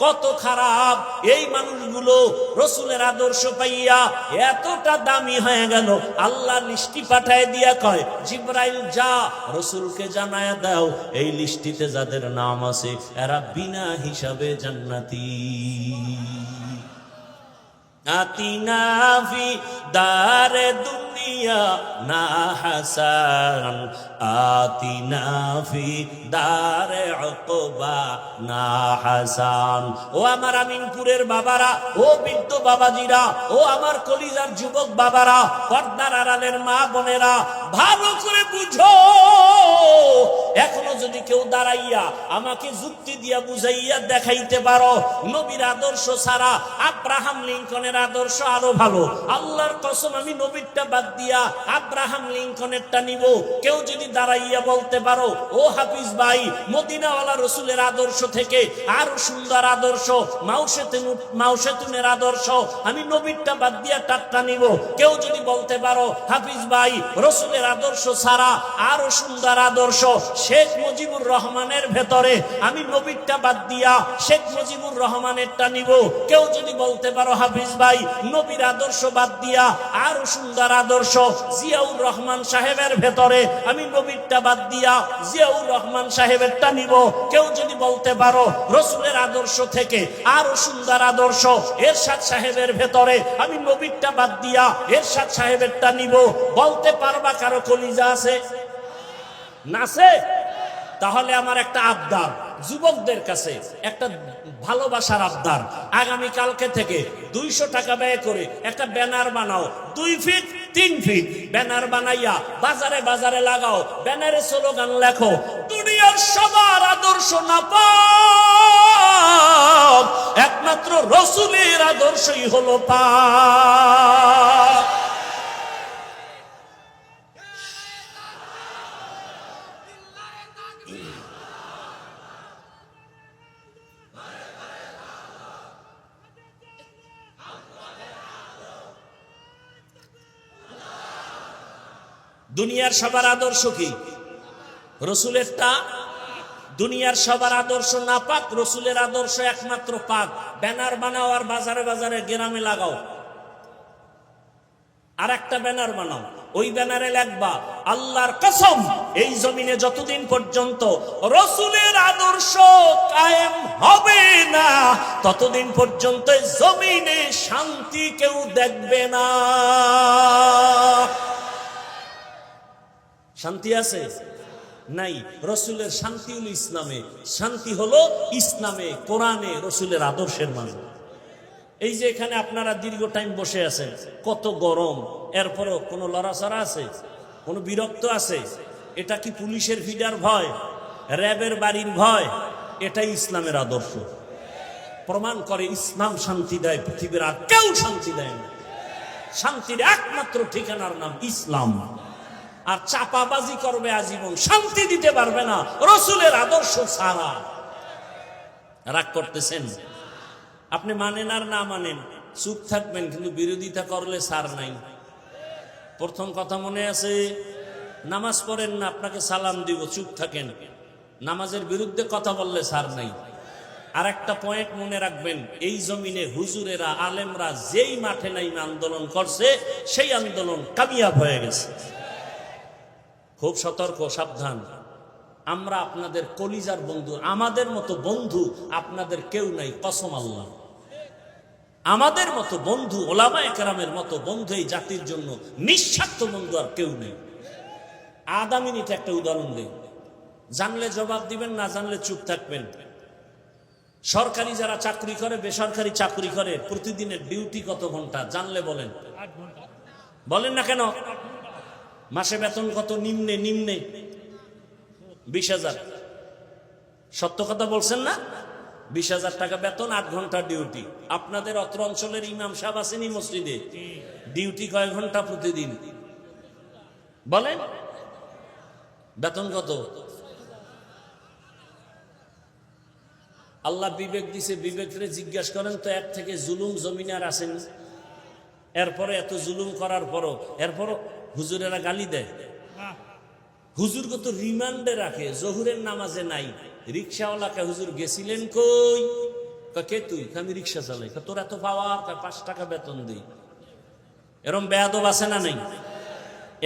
কত খারাপ এই মানুষগুলো। রসুলের আদর্শ পাইয়া এতটা দামি হয়ে গেল, আল্লাহ লিস্টি পাঠায় দিয়া কয়, জিবরাইল যা রসুলকে জানায় দাও এই লিস্টিতে যাদের নাম আছে এরা বিনা হিসাবে জান্নাতি। আতিনা ফি দারে দুনিয়া না হাসান, আতিনা ফি দারে উকবা না হাসান। ও আমার আমিনপুরের বাবারা, ও বৃদ্ধ বাবাজিরা, ও আমার কলিজার যুবক বাবারা, পর্দার আড়ালের মা বোনেরা, ভালো করে বুঝো। এখনো যদি কেউ দাঁড়াইয়া আমাকে যুক্তি দিয়া বুঝাইয়া দেখাইতে পারো নবীর আদর্শ ছাড়া আব্রাহাম লিঙ্কনের আদর্শ আরো ভালো, আল্লাহর কসম আমি নবীরটা বাদ দিয়া আব্রাহাম লিঙ্কনেরটা নিব। কেউ যদি দাঁড়াইয়া বলতে পারো ও হাফিজ ভাই মদিনাওয়ালা রসুলের আদর্শ থেকে আরো সুন্দর আদর্শ মাউশেতুনের আদর্শ, আমি নবীরটা বাদ দিয়া টাট্টা নিব। কেউ যদি বলতে পারো হাফিজ ভাই রসুলের আদর্শ ছাড়া আরো সুন্দর আদর্শ শেখ মুজিবুর রহমানের ভেতরে, আমি নবীরটা বাদ দিয়া শেখ মুজিবুর রহমানেরটা নিব। কেউ যদি বলতে পারো হাফিজ ভাই নবীর আদর্শ বাদ দিয়া আরো সুন্দর আদর্শ জিয়াউর রহমান সাহেবের ভেতরে, আমি নবীরটা বাদ দিয়া জিয়াউর রহমান সাহেবেরটা নিব। কেউ যদি বলতে পারো রসুলের আদর্শ থেকে আরো সুন্দর আদর্শ এরশাদ সাহেবের ভেতরে, আমি নবীরটা বাদ দিয়া এরশাদ সাহেবেরটা নিব। বলতে পারবা কারো কলিজা আছে নাছে? তাহলে আমার একটা আবদার যুবকদের কাছে, একটা ভালোবাসার আবদার, আগামী কালকে থেকে 200 টাকা ব্যয় করে একটা ব্যানার বানাও, 2 ফিট 3 ফিট ব্যানার বানাইয়া বাজারে বাজারে লাগাও। ব্যানারে স্লোগান লেখো, দুনিয়ার সবার আদর্শ না পাক, একমাত্র রসুলের আদর্শই হলো পাক। দুনিয়ার সবার আদর্শ কি? রসুলেরটা। দুনিয়ার সবার আদর্শ না পাক, রসুলের আদর্শ একমাত্র পাক। ব্যানার বানাও আর বাজারে বাজারে গ্রামে লাগাও। আর একটা ব্যানার বানাও, ওই ব্যানারে লিখবা, আল্লাহর কসম এই জমিনে যতদিন পর্যন্ত রসুলের আদর্শ কায়েম হবে না ততদিন পর্যন্ত জমিনে শান্তি কেউ দেখবে না। শান্তি আছে নাই? রসুলের শান্তি হলো ইসলামে, শান্তি হলো ইসলামে, কোরআনে, রসুলের আদর্শের মাঝে। এই যে এখানে আপনারা দীর্ঘ টাইম বসে আছেন, কত গরম, এরপরও কোনো লড়াচড়া আছে, কোনো বিরক্ত আছে? এটা কি পুলিশের ফিডার ভয়, র্যাবের বাড়ির ভয়? এটাই ইসলামের আদর্শ। প্রমাণ করে ইসলাম শান্তি দেয়, পৃথিবীর আর কেউ শান্তি দেয় না। শান্তির একমাত্র ঠিকানার নাম ইসলাম। আর চাপাবাজি করবে আজীবন, শান্তি দিতে পারবে না রসুলের আদর্শ ছাড়া। রাগ করতেছেন? আপনি মানেন আর না মানেন, চুপ থাকবেন, কিন্তু বিরোধিতা করলে সার নাই। প্রথম কথা মনে আছে, নামাজ পড়েন না, আপনাকে সালাম দিব, চুপ থাকেন। নামাজের বিরুদ্ধে কথা বললে সার নাই। আর একটা পয়েন্ট মনে রাখবেন, এই জমিনে হুজুরেরা আলেমরা যেই মাঠে নাই আন্দোলন করছে, সেই আন্দোলন কামিয়াব হয়ে গেছে। খুব সতর্ক, সাবধান। আমরা আপনাদের কলিজার বন্ধু, আমাদের মতো বন্ধু আপনাদের কেউ নাই, কসম আল্লাহ। আমাদের মতো বন্ধু, ওলামায়ে কেরামের মতো বন্ধু এই জাতির জন্য নিঃস্বার্থ বন্ধু আর কেউ নেই। আধা মিনিট একটা উদাহরণ দেই, জানলে জবাব দিবেন, না জানলে চুপ থাকবেন। সরকারি যারা চাকরি করে, বেসরকারি চাকরি করে, প্রতিদিনের ডিউটি কত ঘন্টা জানলে বলেন? 8 ঘন্টা। বলেন না কেন? মাসে বেতন কত? নিম্নে 20,000। সত্য কথা বলছেন না? 20,000 টাকা বেতন, 8 ঘন্টা ডিউটি। আপনাদের অত্র অঞ্চলের ইমাম সাহেব আসেনি মসজিদে, ডিউটি কয় ঘন্টা প্রতিদিন বলেন? বেতন কত? আল্লাহ বিবেক দিছে, বিবেকরে জিজ্ঞাসা করেন তো, এর থেকে জুলুম জমিনে আর আসেনি? এরপরে এত জুলুম করার পরও এরপরও হুজুরেরা গালি দেয়। হুজুর কত রিমান্ডে রাখে, জহুরের নামাজে নাই। রিক্সাওয়ালাকে হুজুর গেছিলেন কই? কে তুই? আমি রিক্সা চালাই। তোর এত পাওয়ার? 5 টাকা বেতন দিই। এরম বেয়াদব আছে না নেই?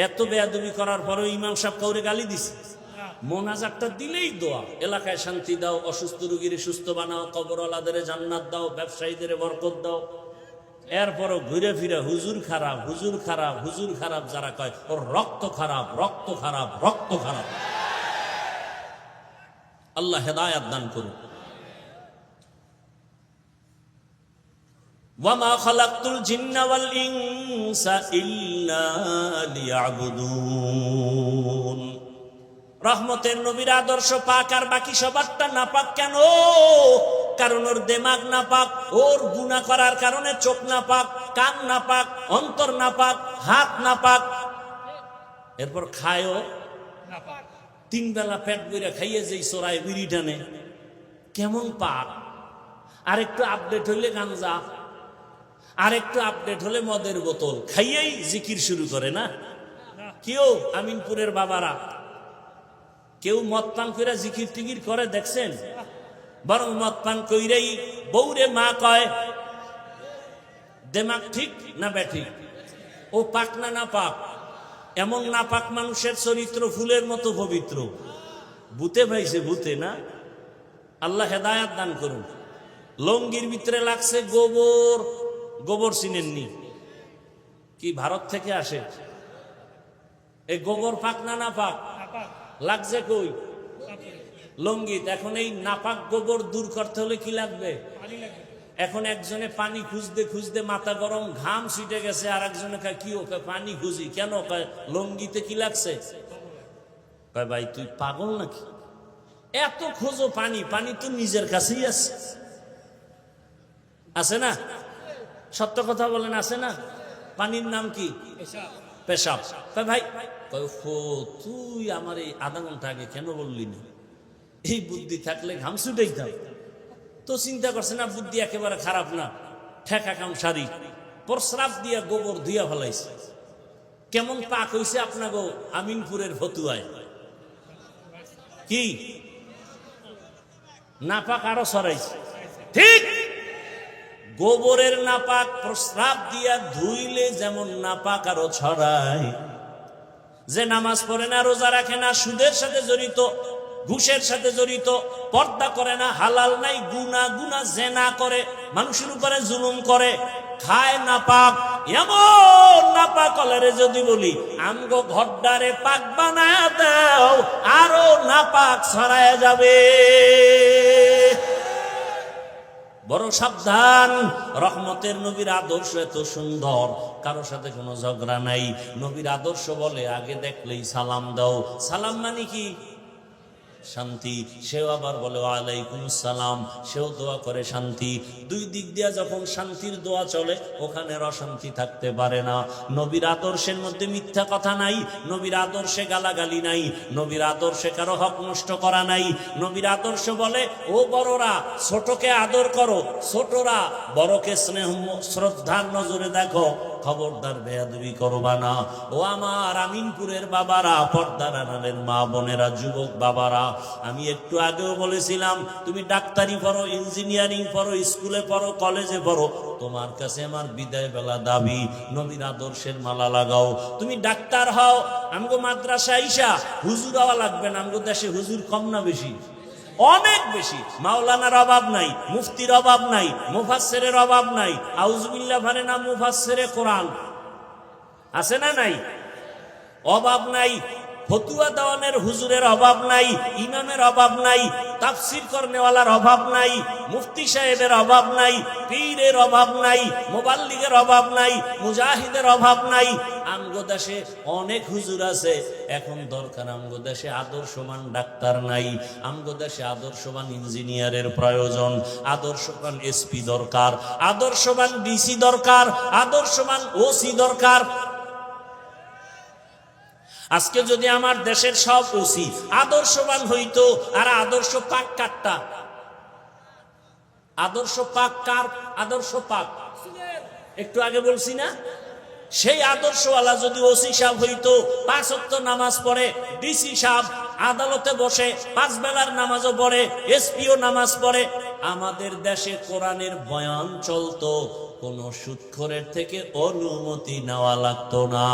এত বেয়াদবি করার পরেও ইমাম সাহেব কাউরে গালি দিছে। মোনাজাতটা দিলেই দোয়া, এলাকায় শান্তি দাও, অসুস্থ রোগীরে সুস্থ বানাও, কবরওয়ালাদের জান্নাত দাও, ব্যবসায়ীদের বরকত দাও। এরপরও ঘুরে ফিরে হুজুর খারাপ, হুজুর খারাপ, হুজুর খারাপ যারা কয়, ওর রক্ত খারাপ, রক্ত খারাপ, রক্ত খারাপ। আল্লাহ হেদায়াত দান করুন। ওয়ামা খালাকতুল জিন্না ওয়াল ইনসা ইল্লা লিয়াবুদুন। রহমতের নবীর আদর্শ পাক, আর বাকি সবারটা নাপাক কেন? কারণ ওর দেমাগ নাপাক, ওর গুনাহ করার কারণে চোখ নাপাক, কান নাপাক, অন্তর নাপাক, হাত নাপাক। এরপর খায়ও নাপাক। 3 বেলা পেট ভরে খাইয়ে যেই চোরাই বিড়ি টানে, কেমন পাক। আরেকটু আপডেট হইলে গাঞ্জা, আরেকটু আপডেট হলে মদের বোতল, খাইয়েই জিকির শুরু করে না? কেউ আমিনপুরের বাবারা কেউ মদ পান করে জিকির টিকির করে দেখছেন? বরং মদ পান কইরেই বউরে মা কয়। দেমাগ ঠিক না ব্যাঠিক? ও পাক না না পাক? এমন না পাক মানুষের চরিত্র ফুলের মতো পবিত্র। ভূতে ভাইছে, ভূতে না। আল্লাহ হেদায়াত দান করুন। লঙ্গির ভিতরে লাগছে গোবর। গোবর চিনেননি? কি ভারত থেকে আসে? এই গোবর পাক না না পাক? লাগছে কই? লঙ্গিত। এখন এই নাপাক গোবর দূর করতে হলে কি লাগবে? এখন একজনে পানি খুঁজতে খুঁজতে মাথা গরম, ঘাম ছিটে গেছে। আর একজনে কয় কি? ওকে পানি খুঁজি কেন? কয় লঙ্গিতে কি লাগছে? কয় ভাই তুই পাগল নাকি? এত খোঁজো পানি, পানি তো নিজের কাছেই আছে। আছে না? সত্য কথা বলেন, আছে না? পানির নাম কি? পেশাব। কয় ভাই, তুই আমার এই আধা ঘন্টা আগে কেন বললি না? এই বুদ্ধি থাকলে ঘাম ছুটেইতাম। তো চিন্তা করছে না, বুদ্ধি একেবারে খারাপ না, ঠেকা কাম সারি প্রস্রাব দিয়া গোবর ধুইয়া ফেলাইছে। কেমন পাক হইছে আপনাকে আমিনপুরের ফতুয়ায়? কি নাপাক আরো সরাইছে। ঠিক গোবরের নাপাক প্রস্রাব দিয়া ধুইলে যেমন নাপাক আরো ছড়ায়। যে নামাজ পড়ে না, রোজা রাখে না, সুদের সাথে জড়িত, ঘুষের সাথে জড়িত, পর্দা করে না, হালাল নাই, গুনাহ গুনাহ জেনা করে, মানুষের উপরে জুলুম করে, খায় নাপাক, এমন নাপাক হলে যদি বলি আমগো ঘরডারে পাক বানায় দাও, আরো নাপাক ছড়ায় যাবে। বড় সাবধান। রহমতের নবীর আদর্শ এত সুন্দর, কারো সাথে কোনো ঝগড়া নাই। নবীর আদর্শ বলে আগে দেখলেই সালাম দাও। সালাম মানে কি? শান্তি। সেও আবার বলে ওয়ালাইকুম সালাম, সেও দোয়া করে শান্তি। দুই দিক দিয়া যখন শান্তির দোয়া চলে, ওখানে অশান্তি থাকতে পারে না। নবীর আদর্শের মধ্যে মিথ্যা কথা নাই, নবীর আদর্শে গালাগালি নাই, নবীর আদর্শে কারো হক নষ্ট করা নাই। নবীর আদর্শ বলে ও বড়রা ছোটকে আদর করো, ছোটরা বড়কে স্নেহ শ্রদ্ধার নজরে দেখো, খবরদার বেয়াদবি করবা না। ও আমার আমিনপুরের বাবারা, পর্দার আড়ালের মা বোনেরা, যুবক বাবারা, আমি একটু আগেও বলেছিলাম তুমি ডাক্তারি পড়ো, ইঞ্জিনিয়ারিং পড়ো, স্কুলে পড়ো, কলেজে পড়ো, তোমার কাছে আমার বিদায় বেলা দাবি নবীর আদর্শের মালা লাগাও। তুমি ডাক্তার হও, আমগো মাদ্রাসা আইসা হুজুর হওয়া লাগবে না। আমগো দেশে হুজুর কম না বেশি? অনেক বেশি। মাওলানার অভাব নাই, মুফতির অভাব নাই, মুফাসসিরের অভাব নাই। আউযুবিল্লাহ মানে না মুফাসসিরে কোরআন আছে না নাই? অভাব নাই। ফতুয়া দেওয়ানের হুজুরের অভাব নাই, ইমামের অভাব নাই, তাফসীর করনেওয়ালার অভাব নাই, মুফতি সাহেবের অভাব নাই, পীরের অভাব নাই, মুবাল্লিগের অভাব নাই, মুজাহিদের অভাব নাই। আমগো দেশে অনেক হুজুর আছে। এখন দরকার আমগো দেশে আদর্শবান ডাক্তার নাই, আমগো দেশে আদর্শবান ইঞ্জিনিয়ারের প্রয়োজন, আদর্শবান এসপি দরকার, আদর্শবান ডিসি দরকার, আদর্শবান ওসি দরকার। আজকে যদি আমার দেশের সব ওসি আদর্শবান হইতো, আর আদর্শ পাক কাটটা, আদর্শ পাক কার? আদর্শ পাক একটু আগে বলছি না, সেই আদর্শওয়ালা যদি ওসি সাহেব হইতো, 5 ওয়াক্ত নামাজ পড়ে, ডিসি সাহেব আদালতে বসে 5 বেলার নামাজও পড়ে, এসপিও নামাজ পড়ে, আমাদের দেশে কোরআনের বয়ান চলতো, কোন সুদখোরের থেকে অনুমতি নেওয়া লাগতো না।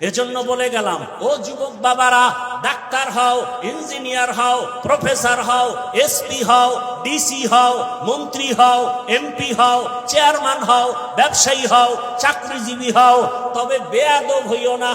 এজন্য বলে গেলাম, ও যুবক বাবারা, ডাক্তার হও, ইঞ্জিনিয়ার হও, প্রফেসর হও, এসপি হও, ডিসি হও, মন্ত্রী হও, এমপি হও, চেয়ারম্যান হও, ব্যবসায়ী হও, চাকরিজীবী হও, তবে বেয়াদব হইও না।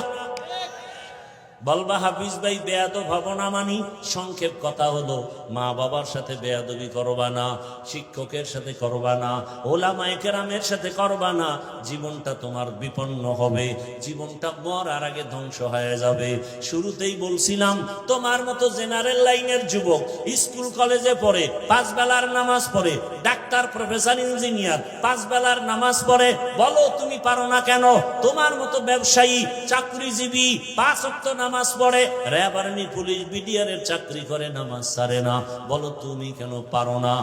বলবা হাফিজ ভাই বেয়াদব হব না মানি? সংক্ষেপ কথা হলো, মা বাবার সাথে বেয়াদবি করবা না, শিক্ষকের সাথে করবা না, ওলামায়ে কেরামের সাথে করবা না, জীবনটা তোমার বিপন্ন হবে, জীবনটা মরার আগে ধ্বংস হয়ে যাবে। শুরুতেই বলছিলাম, তোমার মতো জেনারেল লাইনের যুবক স্কুল কলেজে পড়ে, 5 বেলার নামাজ পড়ে, ডাক্তার প্রফেসর ইঞ্জিনিয়ার 5 বেলার নামাজ পড়ে, বলো তুমি পারো না কেন? তোমার মতো ব্যবসায়ী চাকরিজীবী 5 ওয়াক্ত নামাজ পড়ে, র্যাব আর্মি পুলিশ বিডিআর এর চাকরি করে, নামাজ ছাড়ে না, বলো তুমি কেন পারো না?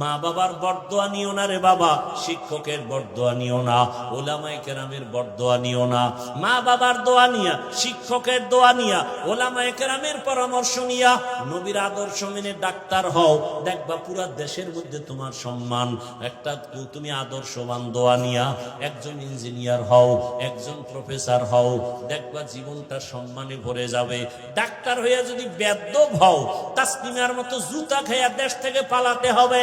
মা বাবার বরদোয়া নিও না রে বাবা, শিক্ষকের বরদোয়া নিও না, ওলামায়ে কেরামের বরদোয়া নিও না। মা বাবার দোয়া নিয়া, শিক্ষকের দোয়া নিয়া, ওলামায়ে কেরামের পরামর্শ নিয়া নবীর আদর্শ মেনে ডাক্তার হও, দেখবা পুরা দেশের মধ্যে তোমার সম্মান। একটা তুমি আদর্শবান দোয়া নিয়া একজন ইঞ্জিনিয়ার হও, একজন প্রফেসর হও, দেখবা জীবনটা সম্মানে ভরে যাবে। ডাক্তার হইয়া যদি বেয়াদব হও, তাসলিমার মতো জুতা খাইয়া দেশ থেকে পালাতে হবে।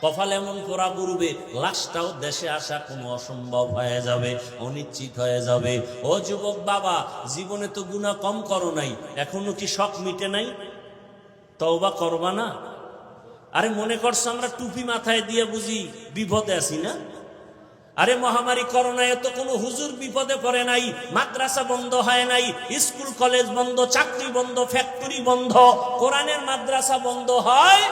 কপাল এমন পোড়া করবে, লাশটাও দেশে আসা কোনো অসম্ভব হয়ে যাবে, অনিশ্চিত হয়ে যাবে। ও যুবক বাবা, জীবনে তো গুনাহ কম করো নাই, এখনো কি শখ মিটে নাই? তওবা করবা না? আরে মনে করছো আমরা টুপি মাথায় দিয়ে বুঝি বিপদে আছি না? আরে মহামারী করোনায় তো কোনো হুজুর বিপদে পড়ে নাই, মাদ্রাসা বন্ধ হয় নাই, স্কুল কলেজ বন্ধ, চাকরি বন্ধ, ফ্যাক্টরি বন্ধ, কোরআনের মাদ্রাসা বন্ধ হয়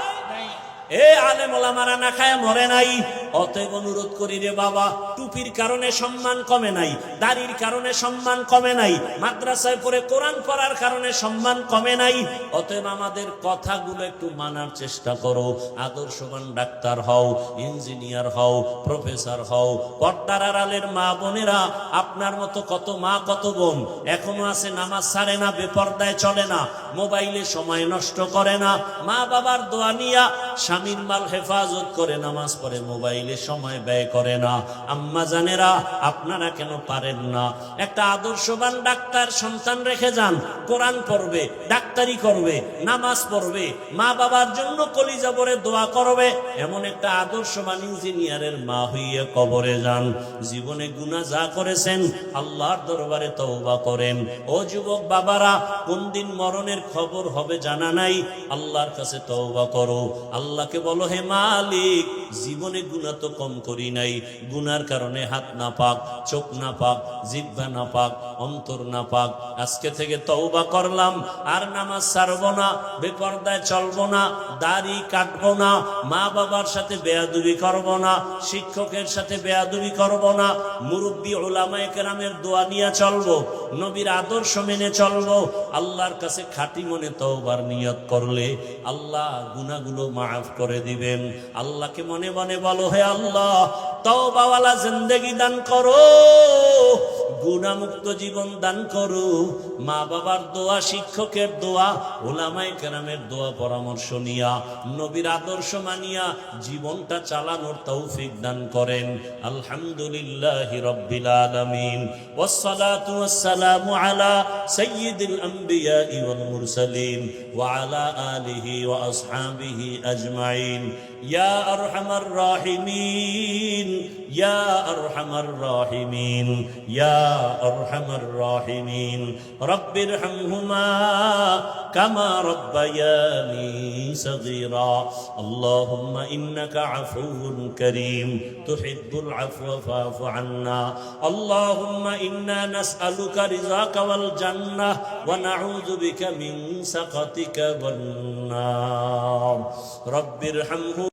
এ আলেম ওলামারা না খায় মরে নাই। অতএব অনুরোধ করি রে বাবা, টুপির কারণে সম্মান কমে নাই, দাড়ির কারণে সম্মান কমে নাই, মাদ্রাসায় পড়ে কোরআন পড়ার কারণে সম্মান কমে নাই। অতএব আমাদের কথাগুলো একটু মানার চেষ্টা করো। আদর্শবান ডাক্তার হও, ইঞ্জিনিয়ার হও, প্রফেসর হও। পর্দার আড়ালের মা বোনেরা, আপনার মতো কত মা কত বোন এখনো আছে নামাজ ছাড়ে না, বেপর্দায় চলে না, মোবাইলে সময় নষ্ট করে না, মা বাবার দোয়া নিয়া স্বামীর মাল হেফাজত করে নামাজ পড়ে, মোবাইলে সময় ব্যয় করে না। আম্মা জানেরা, আপনারা কেন পারেন না? একটা আদর্শবান ডাক্তার সন্তান রেখে যান, কোরআন পড়বে, ডাক্তারি করবে, নামাজ পড়বে, মা বাবার জন্য কলিজা ভরে দোয়া করবে। এমন একটা আদর্শবান ইঞ্জিনিয়ারের মা হইয়া কবরে যান। জীবনে গুনাহ যা করেছেন আল্লাহর দরবারে তওবা করেন। ও যুবক বাবারা, কোন দিন মরণের খবর হবে জানা নাই, আল্লাহর কাছে তওবা করো। আল্লাহকে বলো, হে মালিক, জীবনে গুনাহ তো কম করি নাই, গুনার কারণে হাত না পাক, চোখ না পাক, জিহ্বা না পাক, অন্তর না পাক, আজকে থেকে তওবা করলাম, আর নামাজ ছাড়বো না, বেপরদায় চলবো না, দাড়ি কাটবো না, মা বাবার সাথে বেয়াদবি করবো না, শিক্ষকের সাথে বেয়াদবি করবো না, মুরব্বী উলামায়ে কেরামের দোয়া নিয়ে চলবো, নবীর আদর্শ মেনে চলবো। আল্লাহর কাছে খাঁটি মনে তওবার নিয়ত করলে আল্লাহ গুনাহগুলো মাফ করে দিবেন। আল্লাহকে মনে মনে বলো, হে আল্লাহ, তওবাওয়ালা জিন্দেগি দান করো, গুনাহমুক্ত জীবন দান করো। মা বাবার দোয়া, শিক্ষকের দোয়া, উলামায়ে কেরামের দোয়া পরামর্শ নিয়া, নবীর আদর্শ মানিয়া জীবনটা চালানোর তৌফিক দান করেন। আলহামদুলিল্লাহি রাব্বিল আলামিন, ওয়াসসালাতু ওয়াসসালামু আলা সাইয়্যিদিল আম্বিয়া ওয়াল মুরসালিন ওয়া আলা আলিহি ওয়া আসহাবিহি আজমাইন। ইয়া আরহামার রাহিমিন, ইয়া আরহামার রাহিমিন, ইয়া আরহামার রাহিমিন। রব্বিরহামহুমা কামা রব্বায়ানি সগীরা। আল্লাহুম্মা ইন্নাকা আফুউন কারীম তুহিব্বুল আফওয়া ফা'ফু আন্না। আল্লাহুম্মা ইন্না নাসআলুকা রিযাকা ওয়াল জান্নাহ ওয়া নাউযু বিকা মিন সাখাতিকা ওয়ান নার। রব্বিরহামহু